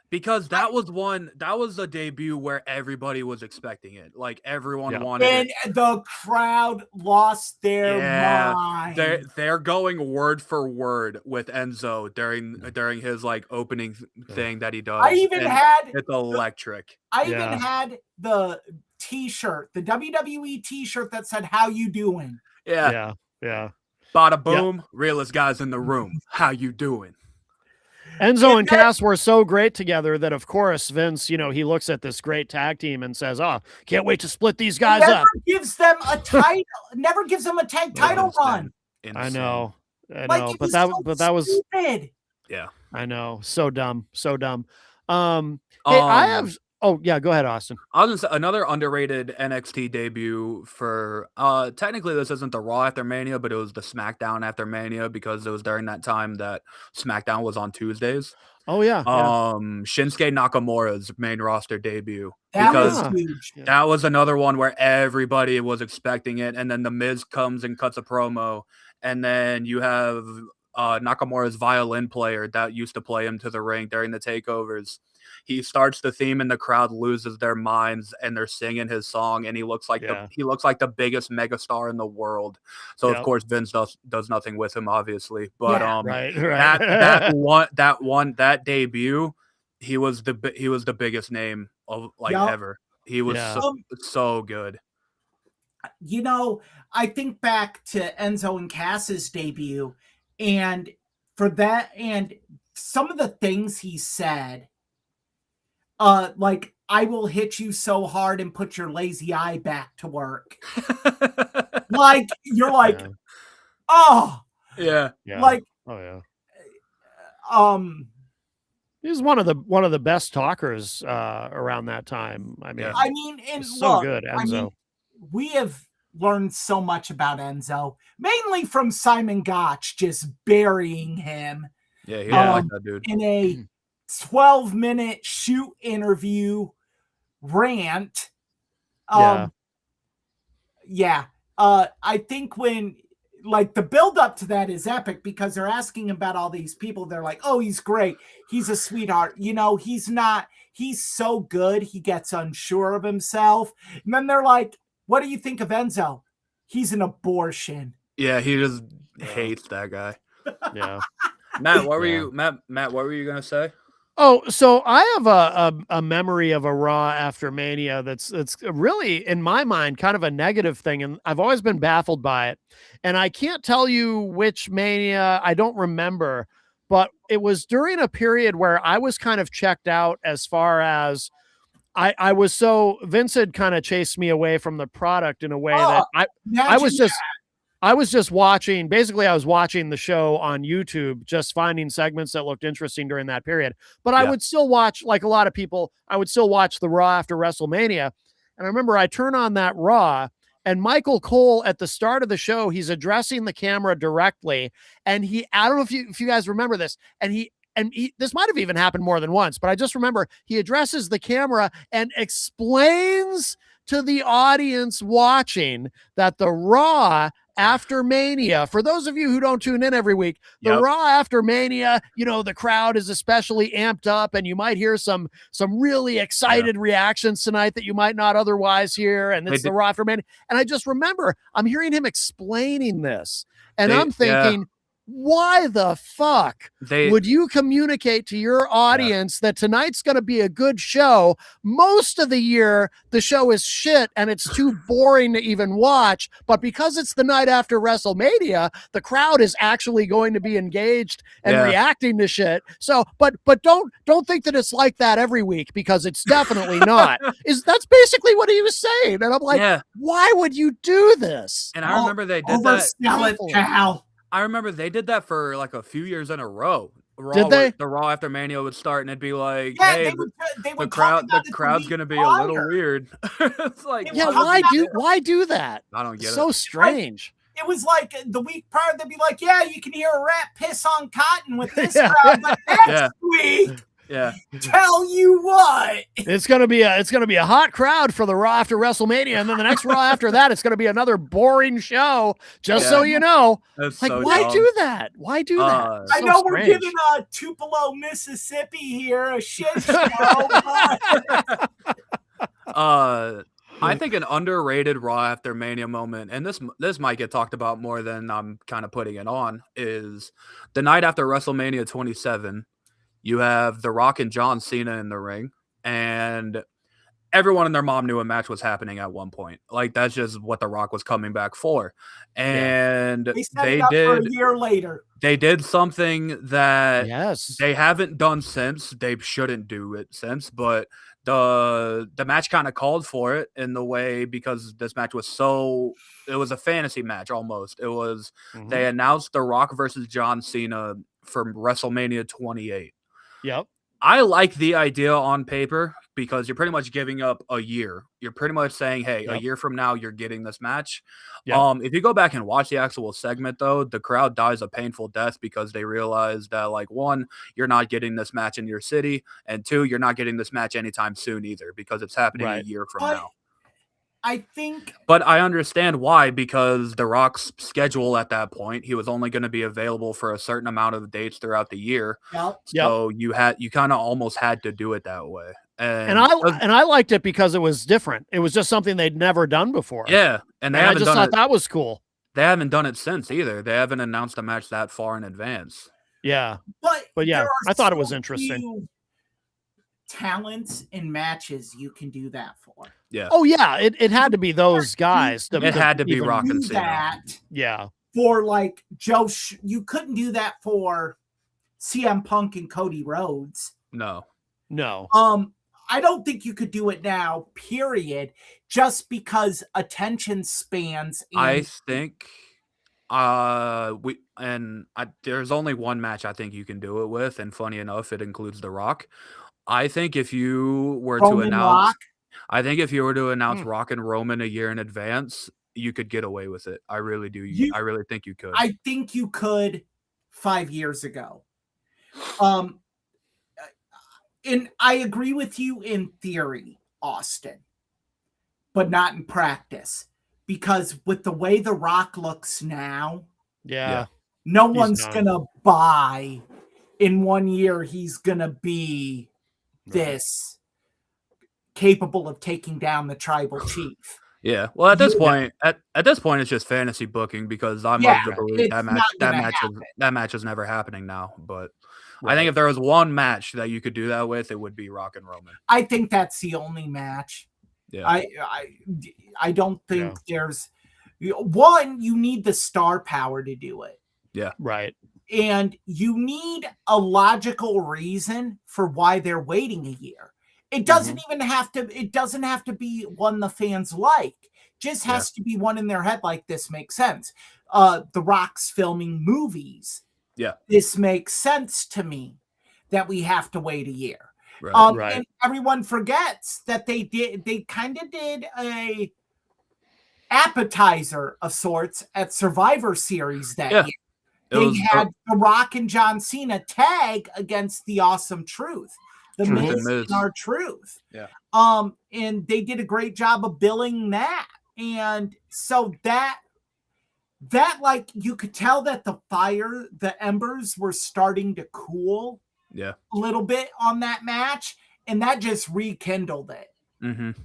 Because that was a debut where everybody was expecting it. Like everyone wanted And it. the crowd lost their mind. They're going word for word with Enzo during his like opening thing that he does. I even had it's electric. I even had the T-shirt, the WWE T-shirt that said "How you doing?" Yeah. Bada boom, realest guys in the room. How you doing? Enzo and Cass were so great together that, of course, Vince, he looks at this great tag team and says, "Oh, can't wait to split these guys up." Gives them a title. Never gives them a tag title run. Insane. I know, Like, but that was stupid. Yeah. I know, so dumb. Hey, I have. Oh yeah, go ahead, Austin. I was gonna say another underrated NXT debut for technically this isn't the Raw after Mania, but it was the SmackDown after Mania because it was during that time that SmackDown was on Tuesdays. Oh yeah. Shinsuke Nakamura's main roster debut. That was huge. That was another one where everybody was expecting it, and then the Miz comes and cuts a promo, and then you have Nakamura's violin player that used to play him to the ring during the takeovers. He starts the theme and the crowd loses their minds and they're singing his song and he looks like the biggest megastar in the world. So of course Vince does nothing with him, obviously. But right. that debut, he was the biggest name of ever. He was so good. I think back to Enzo and Cass's debut, and for that, and some of the things he said, like, "I will hit you so hard and put your lazy eye back to work." Like, you're like, oh yeah, like, oh yeah. He's one of the best talkers around that time. I mean, and so good, Enzo. We have learned so much about Enzo, mainly from Simon Gotch just burying him. Yeah, he don't like that dude. In a 12-minute shoot interview rant. I think when the build up to that is epic because they're asking about all these people. They're like, "Oh, he's great. He's a sweetheart." He's not. He's so good. He gets unsure of himself. And then they're like, "What do you think of Enzo?" "He's an abortion." Yeah, he just hates that guy. Yeah. Matt, what were you gonna say? Oh, so I have a memory of a Raw after Mania that's really, in my mind, kind of a negative thing, and I've always been baffled by it. And I can't tell you which Mania, I don't remember, but it was during a period where I was kind of checked out as far as I was so Vince had kind of chased me away from the product in a way that I was just watching. Basically, I was watching the show on YouTube, just finding segments that looked interesting during that period. But I would still watch, like a lot of people, I would still watch the Raw after WrestleMania. And I remember I turn on that Raw, and Michael Cole at the start of the show, he's addressing the camera directly. And I don't know if you guys remember this, and he this might have even happened more than once, but I just remember he addresses the camera and explains to the audience watching that the Raw after Mania, for those of you who don't tune in every week, the Raw after Mania, the crowd is especially amped up, and you might hear some really excited reactions tonight that you might not otherwise hear. And it's the Raw after Mania. And I just remember I'm hearing him explaining this, and I'm thinking, why the fuck would you communicate to your audience that tonight's going to be a good show? Most of the year, the show is shit and it's too boring to even watch. But because it's the night after WrestleMania, the crowd is actually going to be engaged and reacting to shit. So, but don't think that it's like that every week, because it's definitely not. That's basically what he was saying. And I'm like, why would you do this? And I remember they did that. I remember they did that for like a few years in a row. Did they? The Raw after Mania would start and it'd be like, hey, the crowd's gonna be a little weird. It's like, why do that? I don't get it. So strange. It was like the week prior, they'd be like, "Yeah, you can hear a rat piss on cotton with this crowd." But next week, Yeah. Tell you what. It's gonna be a hot crowd for the Raw after WrestleMania, and then the next Raw after that, it's gonna be another boring show. Just so you know, That's like so why dumb. do that? Why do that? Uh, I So know we're strange. giving Tupelo, Mississippi here a shit show, but I think an underrated Raw after Mania moment, and this might get talked about more than I'm kind of putting it on, is the night after WrestleMania 27. You have The Rock and John Cena in the ring, and everyone and their mom knew a match was happening at one point. Like that's just what The Rock was coming back for, and they set it up for a year later. They did something that Yes. they haven't done since. They shouldn't do it since, but the match kind of called for it in the way because this match was it was a fantasy match almost. It was they announced The Rock versus John Cena from WrestleMania 28. Yep. I like the idea on paper because you're pretty much giving up a year. You're pretty much saying, hey, a year from now, you're getting this match. Yep. If you go back and watch the actual segment, though, the crowd dies a painful death because they realize that, like, one, you're not getting this match in your city, and two, you're not getting this match anytime soon either because it's happening a year from now. I think, but I understand why, because The Rock's schedule at that point, he was only going to be available for a certain amount of dates throughout the year. So you kind of almost had to do it that way. And I liked it because it was different. It was just something they'd never done before. Yeah, and I just thought that was cool. They haven't done it since either. They haven't announced a match that far in advance. Yeah, but yeah, I thought it was interesting. Talents in matches you can do that for. Yeah. Oh yeah, it had to be those guys. It had to be Rock and Cena. Yeah. For like Joe, you couldn't do that for CM Punk and Cody Rhodes. No. I don't think you could do it now. Period. Just because attention spans. I think. There's only one match I think you can do it with, and funny enough, it includes The Rock. I think if you were to announce, Rock and Roman a year in advance, you could get away with it. I really do. I really think you could. I think you could 5 years ago. And I agree with you in theory, Austin, but not in practice. Because with the way The Rock looks now, no one's going to buy in 1 year he's going to be this capable of taking down the tribal chief. Yeah. Well, at this point, it's just fantasy booking because I'm of the belief that match is never happening now. But I think if there was one match that you could do that with, it would be Rock and Roman. I think that's the only match. Yeah. I don't think there's one. You need the star power to do it. Yeah. Right. And you need a logical reason for why they're waiting a year. It doesn't even have to. It doesn't have to be one the fans like. Just has to be one in their head. Like, this makes sense. The Rock's filming movies. Yeah. This makes sense to me that we have to wait a year. Right. And everyone forgets that they kind of did a appetizer of sorts at Survivor Series that year. They had The Rock and John Cena tag against the Awesome Truth. The Miz and R-Truth. Yeah. And they did a great job of billing that. And so that like you could tell that the embers were starting to cool a little bit on that match, and that just rekindled it.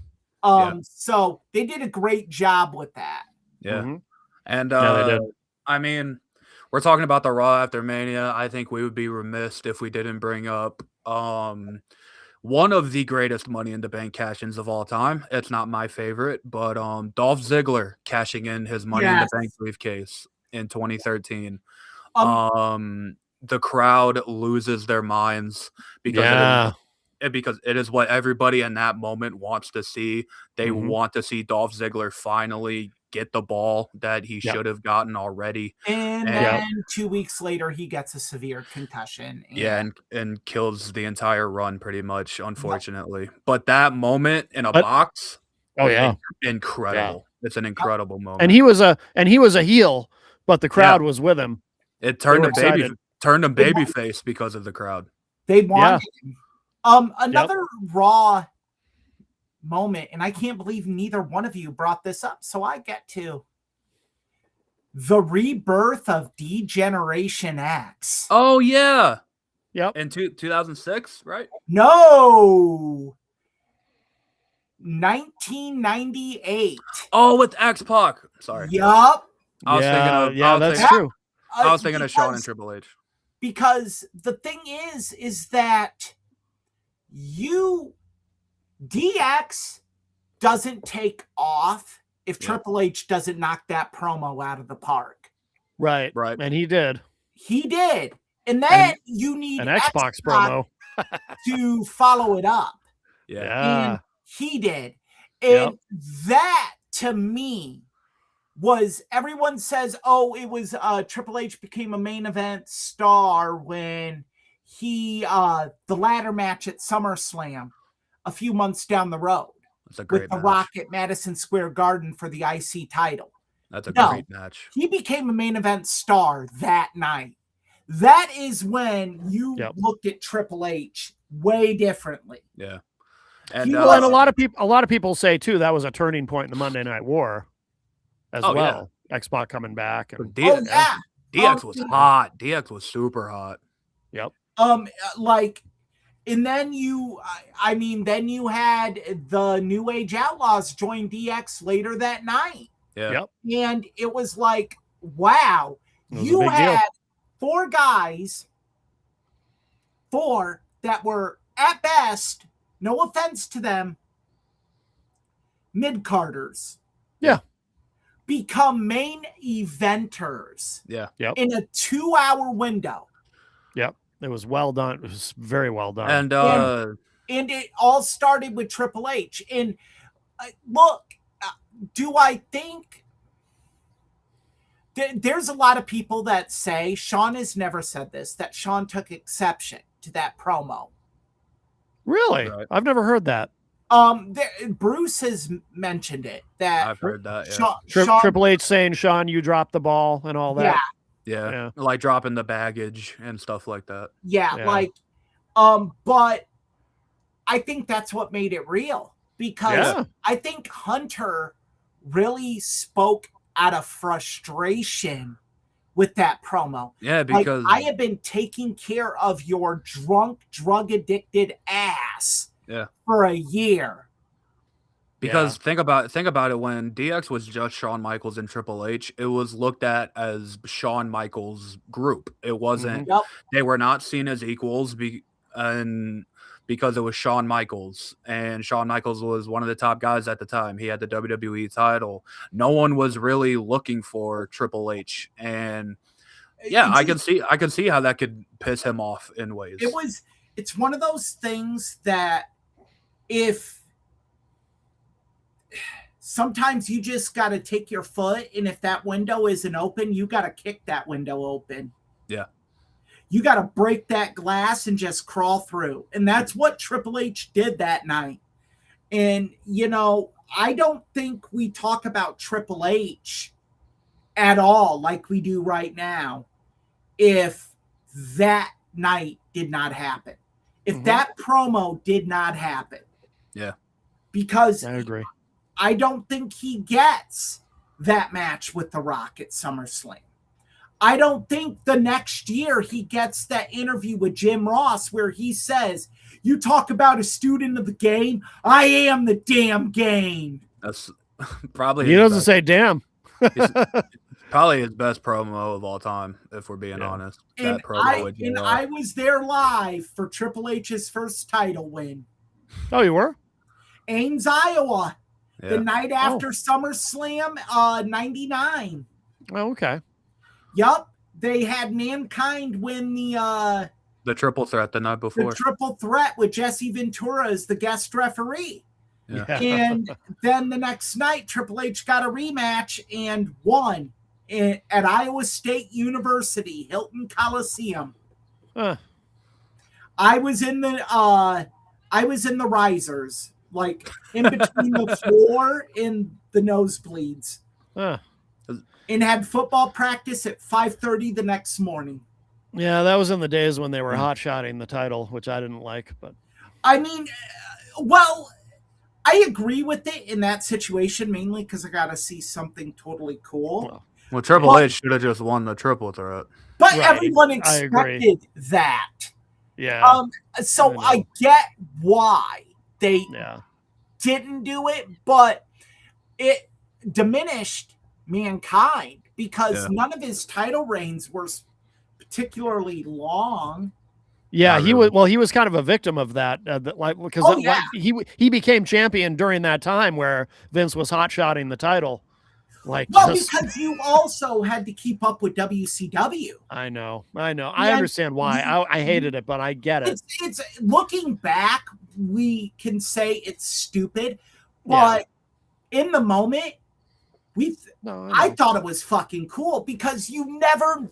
So they did a great job with that. Yeah. And they did. I mean, we're talking about the Raw after Mania. I think we would be remiss if we didn't bring up one of the greatest Money in the Bank cash-ins of all time. It's not my favorite, but Dolph Ziggler cashing in his Money in the Bank briefcase in 2013. The crowd loses their minds because it is what everybody in that moment wants to see. They want to see Dolph Ziggler finally get the ball that he should have gotten already. And then 2 weeks later, he gets a severe concussion. And kills the entire run pretty much, unfortunately. But that moment in a box, incredible. It's an incredible moment. And he was a heel, but the crowd was with him. It turned him babyface because of the crowd. They wanted him. Another Raw moment, and I can't believe neither one of you brought this up, so I get to the rebirth of D-Generation X. Oh yeah. Yep. In 2006, right? No. 1998. Oh, with X-Pac. Sorry. Yup. I was thinking of that's true. I was thinking of Shawn and Triple H. Because the thing is that DX doesn't take off if Triple H doesn't knock that promo out of the park. Right. And he did. He did. And then you need an Xbox promo to follow it up. Yeah. And he did. And that to me was, everyone says, oh, it was Triple H became a main event star when he the ladder match at SummerSlam a few months down the road. That's a great with The match. Rock at Madison Square Garden for the IC title. That's a great match. He became a main event star that night. That is when you looked at Triple H way differently. Yeah. And, and a lot of people say too that was a turning point in the Monday Night War as well. Yeah. X-Pac coming back. And DX was hot. DX was super hot. Yep. And then you had the New Age Outlaws join DX later that night. Yeah. Yep. And it was like, wow, you had four that were at best, no offense to them, mid-carders. Yeah. Become main eventers. Yeah. Yep. In a 2-hour window. Yep. It was well done. It was very well done. And it all started with Triple H. And look, do I think there's a lot of people that say, Shawn has never said this, that Shawn took exception to that promo. Really? Right. I've never heard that. Bruce has mentioned it. That I've heard that. Yeah. Triple H saying, Shawn, you dropped the ball and all that. Yeah. Like dropping the baggage and stuff like that. Yeah. But I think that's what made it real, because I think Hunter really spoke out of frustration with that promo. Yeah, because I have been taking care of your drunk, drug-addicted ass for a year. Because think about it, when DX was just Shawn Michaels and Triple H, it was looked at as Shawn Michaels' group. It wasn't they were not seen as equals because it was Shawn Michaels, and Shawn Michaels was one of the top guys at the time. He had the WWE title. No one was really looking for Triple H, and I can see how that could piss him off in ways. It's one of those things that sometimes you just got to take your foot, and if that window isn't open, you got to kick that window open. Yeah. You got to break that glass and just crawl through. And that's what Triple H did that night. And, I don't think we talk about Triple H at all like we do right now if that night did not happen. If that promo did not happen. Yeah. Because I agree. I don't think he gets that match with The Rock at SummerSlam. I don't think the next year he gets that interview with Jim Ross where he says, you talk about a student of the game. I am the damn game. That's probably he doesn't say damn. Probably his best promo of all time, if we're being honest. And I was there live for Triple H's first title win. Oh, you were? Ames, Iowa. Yeah. The night after SummerSlam 99. Oh, okay. Yup. They had Mankind win the triple threat the night before. The triple threat with Jesse Ventura as the guest referee. Yeah. And then the next night, Triple H got a rematch and won at Iowa State University, Hilton Coliseum. I was in the risers, like in between the floor and the nosebleeds. And had football practice at 5:30 the next morning. Yeah, that was in the days when they were hot-shotting the title, which I didn't like. But I mean, well, I agree with it in that situation mainly because I got to see something totally cool. Well, Triple H should have just won the triple threat. But Right. everyone I agree. expected that. Yeah. So I I get why they Yeah. didn't do it, but it diminished Mankind because Yeah. none of his title reigns were particularly long. Yeah, Not he really. was. Well, he was kind of a victim of that, like because Oh, yeah. he became champion during that time where Vince was hot shotting the title. Like, Well, just, because you also had to keep up with WCW. I know, I Yeah, understand why. I hated it, but I get it. It's looking back, we can say it's stupid, Yeah. but in the moment, No, I know. thought it was fucking cool because you never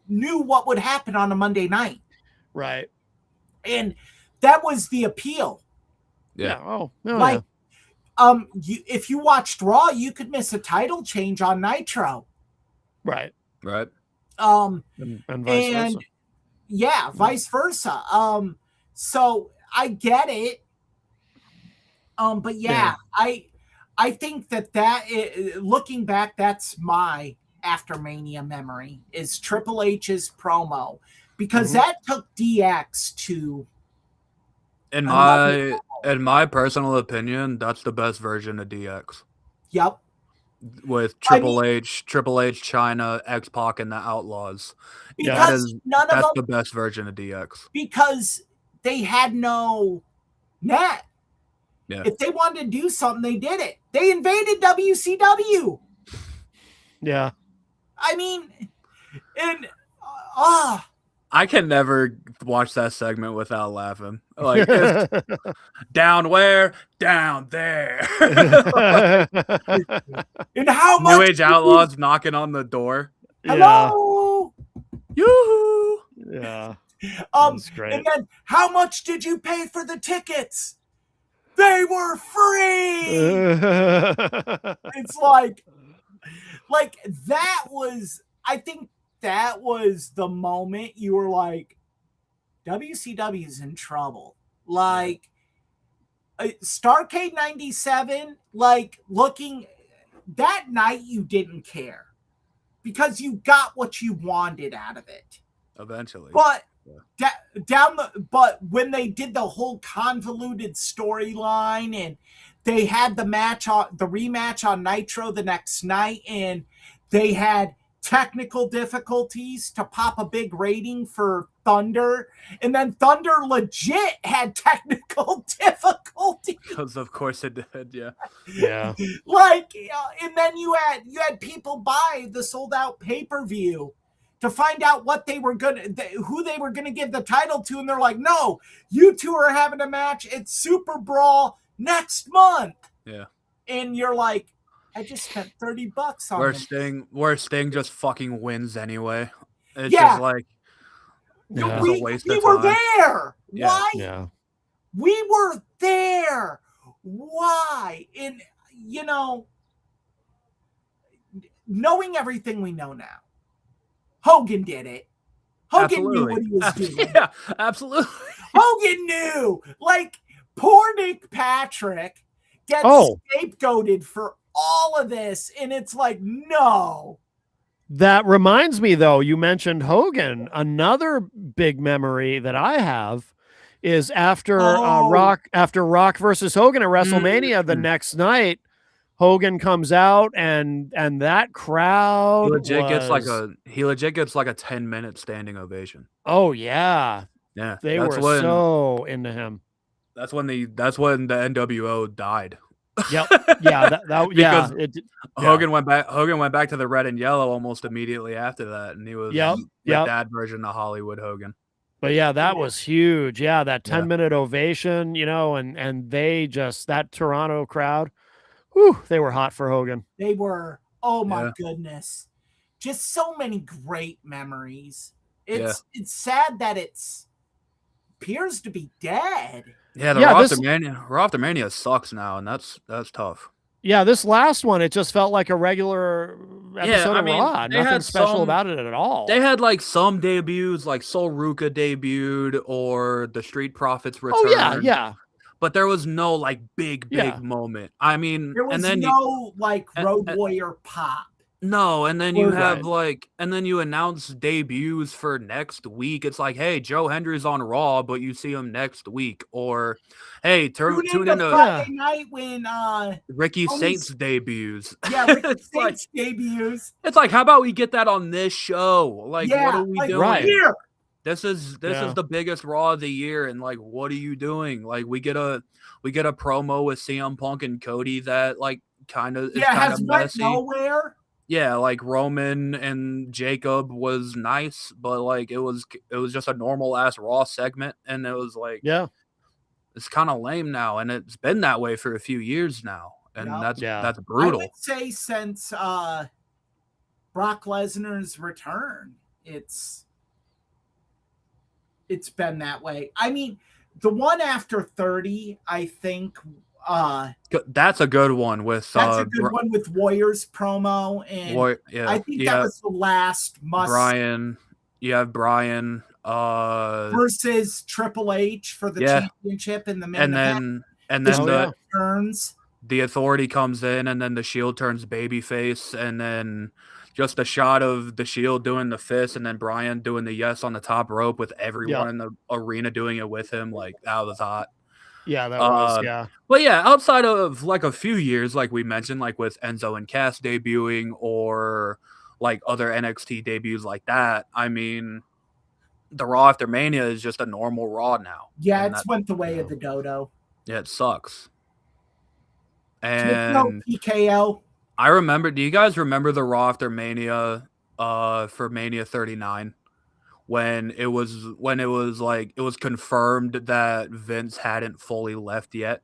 knew what would happen on a Monday night. Right. And that was the appeal. Yeah. Oh, no, Like, if you watched Raw, you could miss a title change on Nitro. right. Right. And vice And versa. yeah, vice versa. So I get it. But yeah, I think that looking back, that's my after Mania memory is Triple H's promo because that took DX to. In my personal opinion, that's the best version of DX. Yep. With Triple H, China, X-Pac, and the Outlaws. Because none of that's them, the best version of DX. Because they had no net. Yeah. If they wanted to do something, they did it. They invaded WCW. Yeah. I mean, and I can never watch that segment without laughing. Like, down where? Down there. And how much New Age Outlaws knocking on the door. Hello. Yoo-hoo. Yeah. That's great. And then how much did you pay for the tickets? They were free. It's like that was, I think that was the moment you were like, WCW is in trouble. Like, Starrcade 97, like, looking, that night you didn't care because you got what you wanted out of it. Eventually. But but when they did the whole convoluted storyline and they had the rematch on Nitro the next night and they had technical difficulties to pop a big rating for Thunder, and then Thunder legit had technical difficulties because of course it did. Yeah. Like, and then you had people buy the sold out pay-per-view to find out who they were gonna give the title to, and they're like, no, you two are having a match at Super Brawl next month. Yeah. And you're like, I just spent $30 on where Sting just fucking wins anyway. It's Yeah. just like Yeah. we were there. Yeah. Why? Yeah. We were there. Why? And knowing everything we know now, Hogan did it. Hogan knew what he was doing. Yeah, absolutely. Hogan knew. Like, poor Nick Patrick gets scapegoated for all of this, and it's like, no. That reminds me, though, you mentioned Hogan. Another big memory that I have is after Rock versus Hogan at WrestleMania the next night. Hogan comes out and that crowd he legit gets like a 10-minute standing ovation. Oh yeah. Yeah. They were so into him. That's when the NWO died. Yep. Yeah, because Hogan went back to the red and yellow almost immediately after that, and he was the dad version of Hollywood Hogan. But yeah, that was huge. Yeah, that 10-minute ovation, and they just, that Toronto crowd, whew, they were hot for Hogan. They were, oh my goodness. Just so many great memories. It's sad that appears to be dead. Yeah, Raw after Mania sucks now, and that's tough. Yeah, this last one, it just felt like a regular episode I of mean, Raw. they Nothing had special some- about it at all. They had like some debuts, like Sol Ruka debuted or the Street Profits return. Oh yeah, yeah. But there was no like big Yeah. moment. I mean, There was and then no like Road and- Warrior pop. no, and then you Right. have like, and then you announce debuts for next week. It's like, hey, Joe Hendry's on Raw, but you see him next week, or hey, tune into into Friday night when Ricky Tony's- Saints debuts. yeah, Ricky It's like- Saints debuts. It's like, how about we get that on this show? Like, Yeah, what are we like, doing? Right. Here. This is Yeah. the biggest Raw of the year, and like, what are you doing? Like, we get a promo with CM Punk and Cody that like kind of Yeah, kind has of went messy. nowhere. Yeah, like Roman and Jacob was nice, but like it was just a normal ass Raw segment, and it was like, Yeah. it's kind of lame now, and it's been that way for a few years now, and Yeah. that's I brutal. would say since Brock Lesnar's return, it's been that way. I mean, the one after 30, I think That's a good one with that's a good one with Warriors promo, and yeah, I think yeah, that was the last must Brian. You have Brian, versus Triple H for the Yeah. championship in the main and event. then The Oh, the yeah. turns. the Authority comes in, and then the Shield turns babyface, and then just a shot of the Shield doing the fist, and then Brian doing the yes on the top rope with everyone Yeah. in the arena doing it with him. Like, that was hot. Yeah, that was Uh, yeah. But yeah, outside of like a few years, like we mentioned, like with Enzo and Cass debuting, or like other NXT debuts like that, I mean, the Raw after Mania is just a normal Raw now. Yeah, And it's that- went the way of the dodo. yeah, it sucks. No And PKO. I remember, do you guys remember the Raw after Mania for Mania 39? When it was like it was confirmed that Vince hadn't fully left yet.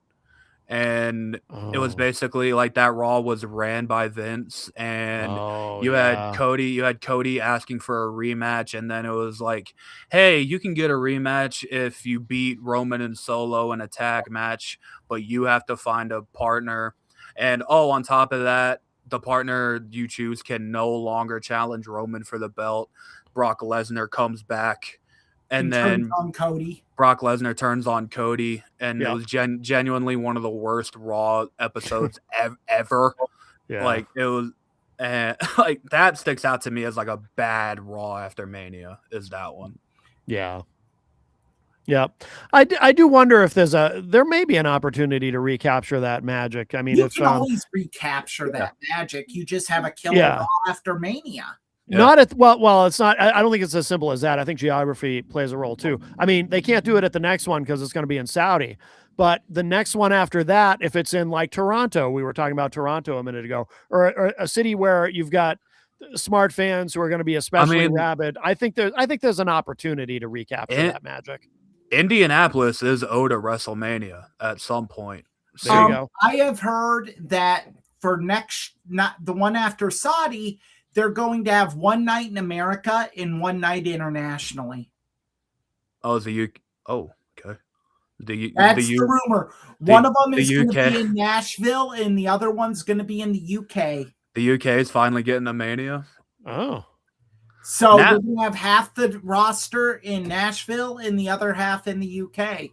And it was Oh. basically like that Raw was ran by Vince, and Oh, you yeah. had Cody asking for a rematch, and then it was like, hey, you can get a rematch if you beat Roman and Solo in a tag match, but you have to find a partner. And on top of that, the partner you choose can no longer challenge Roman for the belt. Brock Lesnar comes back, and then turns on Cody. Brock Lesnar turns on Cody, and Yeah. it was genuinely one of the worst Raw episodes ever. Yeah. Like, it was, like, that sticks out to me as like a bad Raw after Mania, is that one. Yeah. Yeah. I do wonder if there may be an opportunity to recapture that magic. I mean, You if can always recapture that magic. You just have a killer Yeah. Raw after Mania. Yeah. not at well, it's not. I don't think it's as simple as that. I think geography plays a role too. I mean, they can't do it at the next one because it's going to be in Saudi. But the next one after that, if it's in like Toronto, we were talking about Toronto a minute ago, or a city where you've got smart fans who are going to be especially mean- rabid, I think there's an opportunity to recapture It- that magic. Indianapolis is owed a WrestleMania at some point. There you soon. go. I have heard that for not the one after Saudi, they're going to have one night in America and one night internationally. Oh, okay. That's the rumor. One of them the is going to UK. be in Nashville, and the other one's going to be in the UK. The UK is finally getting a Mania. Oh, So Now- we're going to have half the roster in Nashville and the other half in the UK.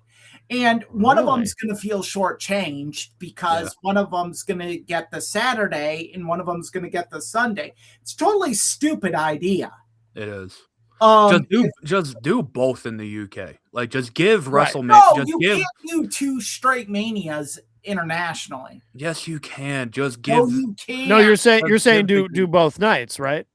And one of Really? them's going to feel shortchanged because one of them's going to get the Saturday and one of them's going to get the Sunday. It's a totally stupid idea. It is. Um, Just do both in the UK. Like, just give Right. WrestleMania. no, Just you give. can't do two straight manias internationally. Yes, you can. Just No, give. you can't. no, you're saying Let's give do the- do both nights, right?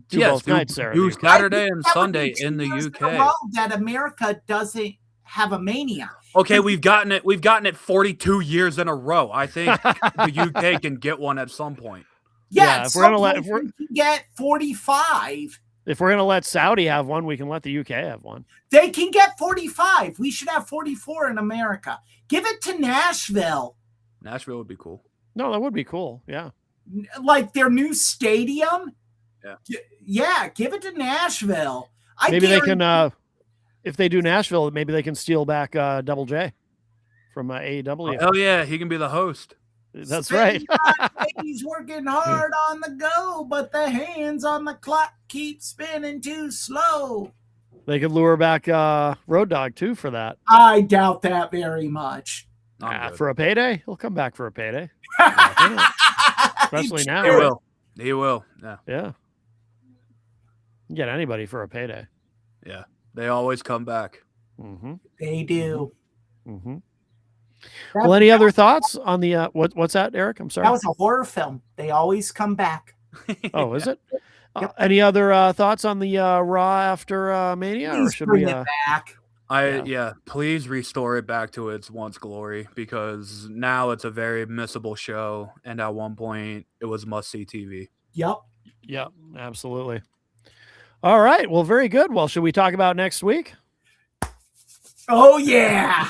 Do yes, both nights there. in do the UK. Saturday I and think that would Sunday be 2 in the years a UK. row that America doesn't have a mania. Okay, we've gotten it 42 years in a row. I think the UK can get one at some point. Yeah, Yeah, at if we're gonna some let- point if we're- we can get 45. If we're gonna let Saudi have one, we can let the UK have one. They can get 45. We should have 44 in America. Give it to Nashville. Nashville would be cool. No, that would be cool. Yeah. Like their new stadium. Yeah. Yeah, give it to Nashville. Maybe they can guarantee- if they do Nashville, maybe they can steal back Double J from AEW. Oh yeah, he can be the host. That's right. He's working hard on the go, but the hands on the clock keep spinning too slow. They could lure back Road Dogg too for that. I doubt that very much. For a payday, he'll come back for a payday. Especially now. He will. He will. Yeah. Yeah. You get anybody for a payday. Yeah. They always come back. Mm-hmm. They do. Mm-hmm. Well, any other thoughts on the what's that, Eric? I'm sorry. That was a horror film. They always come back. Oh, is it? Yep. Any other thoughts on the Raw after Mania, Please or should bring we? it back. Please restore it back to its once glory, because now it's a very missable show, and at one point it was must-see TV. Yep. Yeah, absolutely. All right. Well, very good. Well, should we talk about next week? Oh yeah.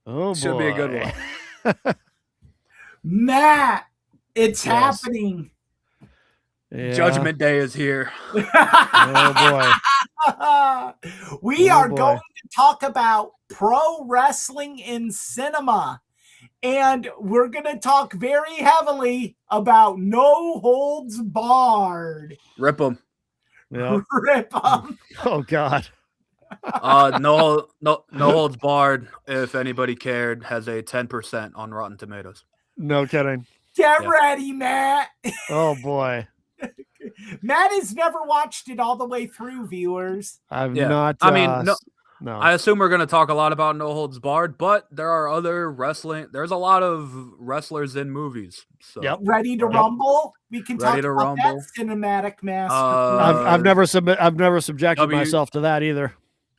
Oh, Should be a good boy. one. Matt, it's Yes. happening. Yeah. Judgment Day is here. Oh We Oh, are boy. going to talk about pro wrestling in cinema. And we're going to talk very heavily about No Holds Barred. Rip them. boy. Yeah. Rip 'em. Oh God. No Holds Barred, if anybody cared, has a 10% on Rotten Tomatoes. No kidding. Get Yeah. ready, Matt. Oh boy. Matt has never watched it all the way through, viewers. I've Yeah. not. I mean, no. I assume we're going to talk a lot about No Holds Barred, but there are other wrestling. There's a lot of wrestlers in movies. So Yep. Ready to Yep. rumble? We can talk Ready to about rumble. that cinematic master. I've never subjected W- myself to that either.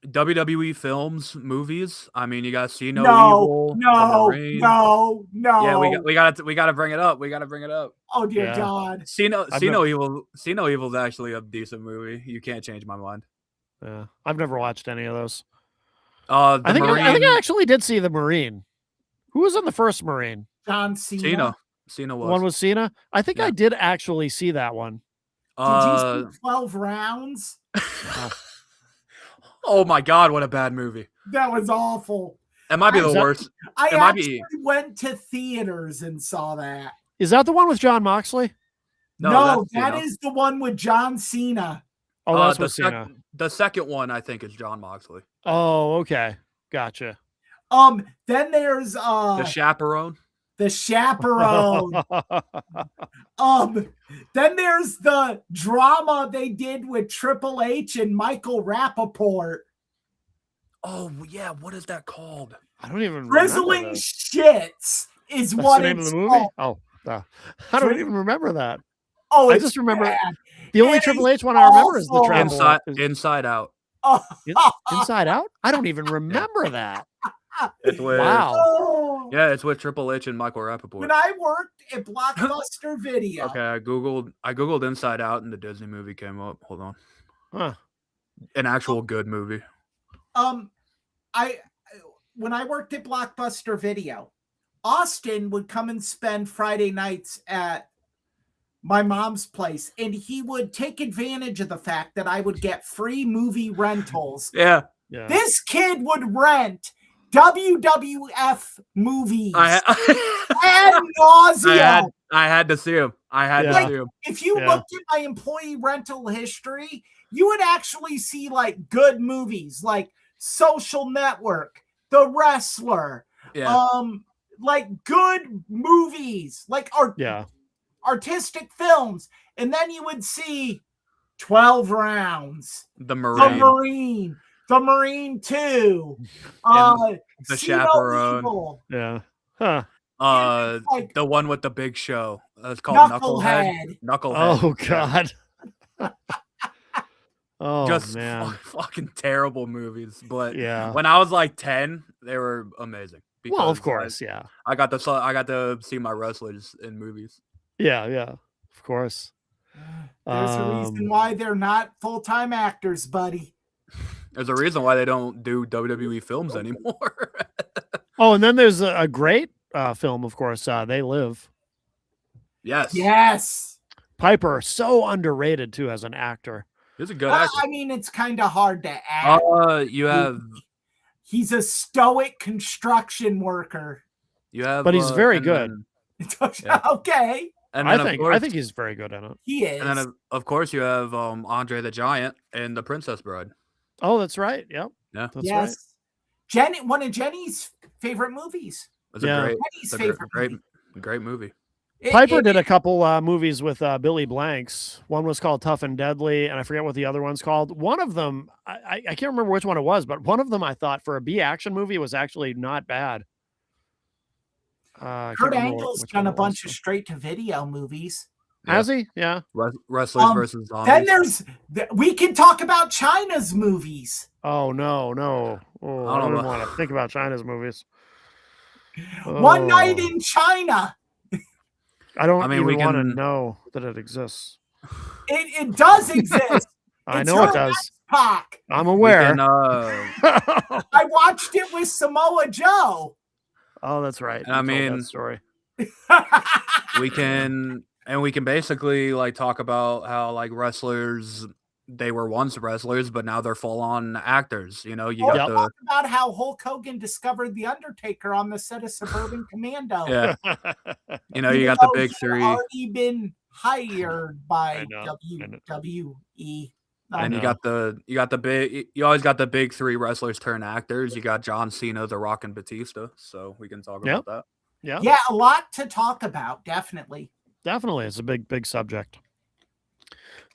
WWE films, movies. I mean, you got See No, no, Evil. The no, Marine. no. Yeah, we got to bring it up. We got to bring it up. Oh dear Yeah. God. See No I've Evil. See No Evil is actually a decent movie. You can't change my mind. Yeah. I've never watched any of those. The I think Marine. I actually did see the Marine. Who was in the first Marine? John Cena. Cena The was. one with Cena? I think Yeah. I did actually see that one. Did you see 12 rounds? Oh my God, what a bad movie. That was awful. It might be the Is that- worst. I It might actually be. went to theaters and saw that. Is that the one with John Moxley? No, that's that Cena. is the one with John Cena. Oh, that's the, with Cena. the second one, I think, is John Moxley. Oh, okay. Gotcha. Then there's The Chaperone. the Chaperone. Then there's the drama they did with Triple H and Michael Rappaport. Oh yeah, what is that called? I don't even Drizzling remember that. Shits is That's what the name of it's the movie? called. Oh, I don't even remember that. Oh, I it's just remember bad. the only It Triple is H one I remember is the awful. travel. Inside Out. Oh, Inside Out? I don't even remember that. It's with Wow. oh. Yeah, it's with Triple H and Michael Rappaport. When I worked at Blockbuster Video, Okay, I googled Inside Out and the Disney movie came up. Hold on. Huh. An actual good movie. when I worked at Blockbuster Video, Austin would come and spend Friday nights at my mom's place, and he would take advantage of the fact that I would get free movie rentals. Yeah. Yeah. This kid would rent WWF movies ad nauseum. I had to see him. I had Yeah. to see him. If you Yeah. looked at my employee rental history, you would actually see like good movies like Social Network, The Wrestler, Yeah. like good movies, like artistic films. And then you would see 12 Rounds, The The Marine 2, The See No Chaperone. Evil, Yeah. Huh. like The one with the big show. It's called Knucklehead. Knucklehead. Oh God. Oh Just man. fucking terrible movies. But Yeah. when I was like 10, they were amazing. Well, of because course, yeah. I got to see my wrestlers in movies. Yeah, yeah. Of course. There's a reason why they're not full-time actors, buddy. There's a reason why they don't do WWE films anymore. Oh, and then there's a great film, of course. They Live. Yes. Yes. Piper, so underrated too as an actor. He's a good actor. I mean, it's kind of hard to act. You have He's a stoic construction worker. You have, But he's very and good. Yeah. Okay, then I of think course, he's very good in it. he is. and then of course you have Andre the Giant in The Princess Bride. Oh, that's right. Yep. Yeah, That's right. Jenny, one of Jenny's favorite movies. it's Yeah. a great, Jenny's it's a favorite great, movie. great movie. Piper did a couple movies with Billy Blanks. One was called Tough and Deadly, and I forget what the other one's called. One of them, I can't remember which one it was, but one of them I thought for a B action movie was actually not bad. Kurt Angle's done a bunch of straight to video movies. Has he? Yeah. Wrestlers versus zombies. Then we can talk about China's movies. Oh no. Oh, I don't want to think about China's movies. One Night in China. I don't even want to know that it exists. It does exist. I know it does. Pac. I'm aware. I watched it with Samoa Joe. Oh, that's right. And I mean, that story. we can basically like talk about how like wrestlers, they were once wrestlers, but now they're full on actors. You know, you got talk about how Hulk Hogan discovered the Undertaker on the set of Suburban Commando. Yeah. You know, you got the big three. Already been hired by WWE. And you always got the big three wrestlers turn actors. You got John Cena, The Rock, and Batista. So we can talk about that. Yeah, a lot to talk about. Definitely. It's a big subject.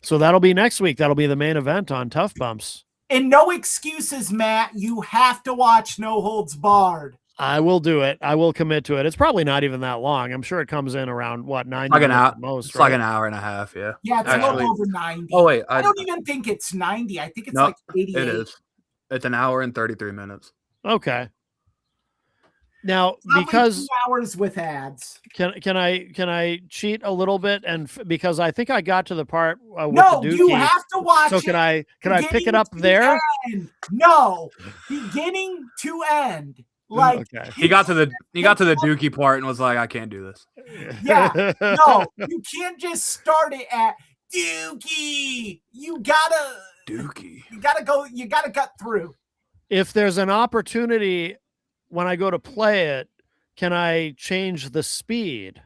So that'll be next week. That'll be the main event on Tough Bumps. And no excuses, Matt. You have to watch No Holds Barred. I will do it. I will commit to it. It's probably not even that long. I'm sure it comes in around 9 like an hour, at most. It's like an hour and a half. Yeah. Yeah, it's a little over 90. Oh wait, I don't even think it's 90. I think it's like 88. It is. It's an hour and 33 minutes. Okay. Now, probably because 2 hours with ads. Can I cheat a little bit because I think I got to the part with no, the Dookie. You have to watch. So can I pick it up there? No, beginning to end. Like he got to the Dookie part and was like, I can't do this. Yeah, no, you can't just start it at Dookie. You gotta go. You gotta gut through. If there's an opportunity when I go to play it, can I change the speed?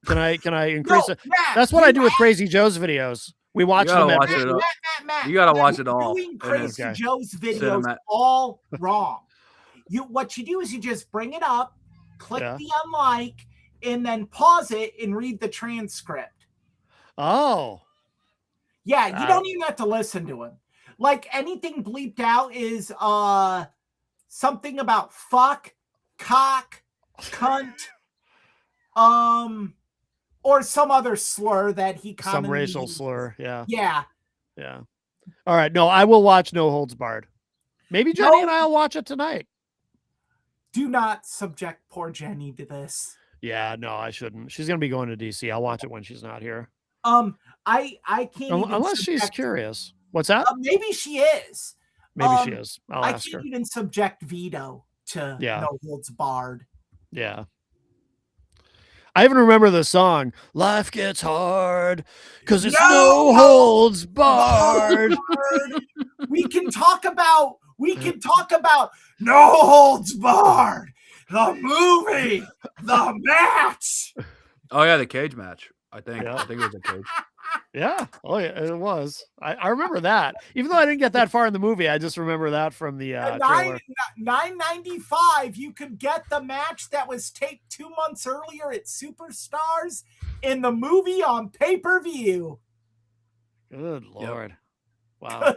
Can I increase it? Matt, that's what I do with Crazy Joe's videos. We watch them. Matt, you gotta watch it all. Doing Crazy Joe's videos all wrong. What you do is you just bring it up, click the unlike, and then pause it and read the transcript. Oh. Yeah, you don't even have to listen to him. Like anything bleeped out is something about fuck, cock, cunt, or some other slur that he commonly some racial uses. slur. Yeah. Yeah. All right. No, I will watch No Holds Barred. Maybe Jenny and I'll watch it tonight. Do not subject poor Jenny to this. Yeah, no, I shouldn't. She's gonna be going to DC. I'll watch it when she's not here. I can't unless she's curious. What's that? Maybe she is. Maybe she is. I can't even subject Vito to No Holds Barred. Yeah. I even remember the song "Life Gets Hard" because it's no holds barred. We can talk about No Holds Barred, the movie, the match. Oh yeah, the cage match. I think it was a cage. Yeah. Oh yeah, it was. I remember that. Even though I didn't get that far in the movie, I just remember that from the trailer. $9.95. You could get the match that was taped 2 months earlier at Superstars in the movie on pay-per-view. Good Lord. Wow.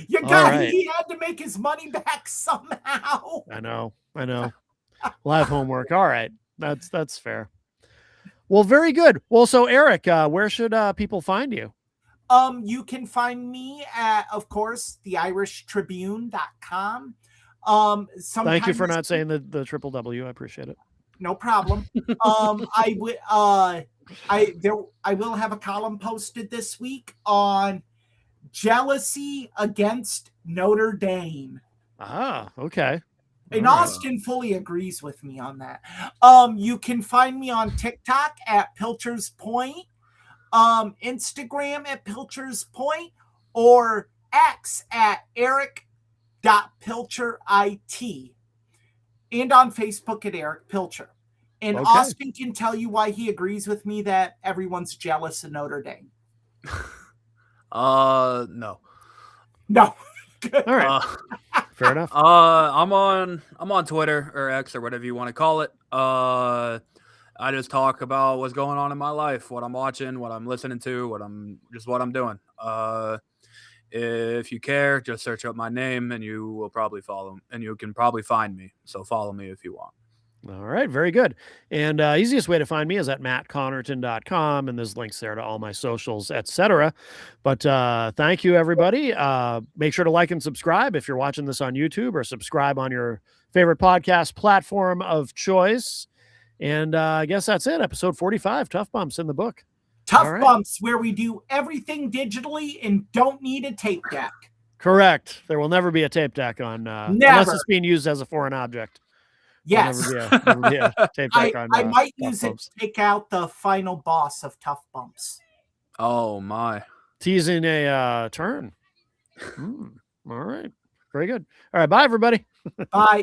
He had to make his money back somehow. I know. Live homework. All right. That's fair. Well, very good. Well, so Eric, where should people find you? You can find me at, of course, theirishtribune.com. Thank you for not saying the triple W. I appreciate it. No problem. I will have a column posted this week on jealousy against Notre Dame. Ah, okay. And Austin fully agrees with me on that. You can find me on TikTok at Pilcher's Point, Instagram at Pilcher's Point, or X at Eric.PilcherIT. and on Facebook at Eric Pilcher. And Okay. Austin can tell you why he agrees with me that everyone's jealous of Notre Dame. No. No. All right. Fair enough. I'm on Twitter or X or whatever you want to call it. I just talk about what's going on in my life, what I'm watching, what I'm listening to, what I'm doing. If you care, just search up my name and you will probably follow, and you can probably find me. So follow me if you want. All right, very good. And easiest way to find me is at mattconnerton.com, and there's links there to all my socials, etc. But thank you, everybody. Make sure to like and subscribe if you're watching this on YouTube, or subscribe on your favorite podcast platform of choice. And I guess that's it. Episode 45, Tough Bumps in the book. Tough All right. Bumps, where we do everything digitally and don't need a tape deck. Correct. There will never be a tape deck on, unless Never. it's being used as a foreign object. Yes. Never be a tape deck on. I might Tough use it Bumps. to take out the final boss of Tough Bumps. Oh my. Teasing a turn. All right. Very good. All right. Bye, everybody. Bye.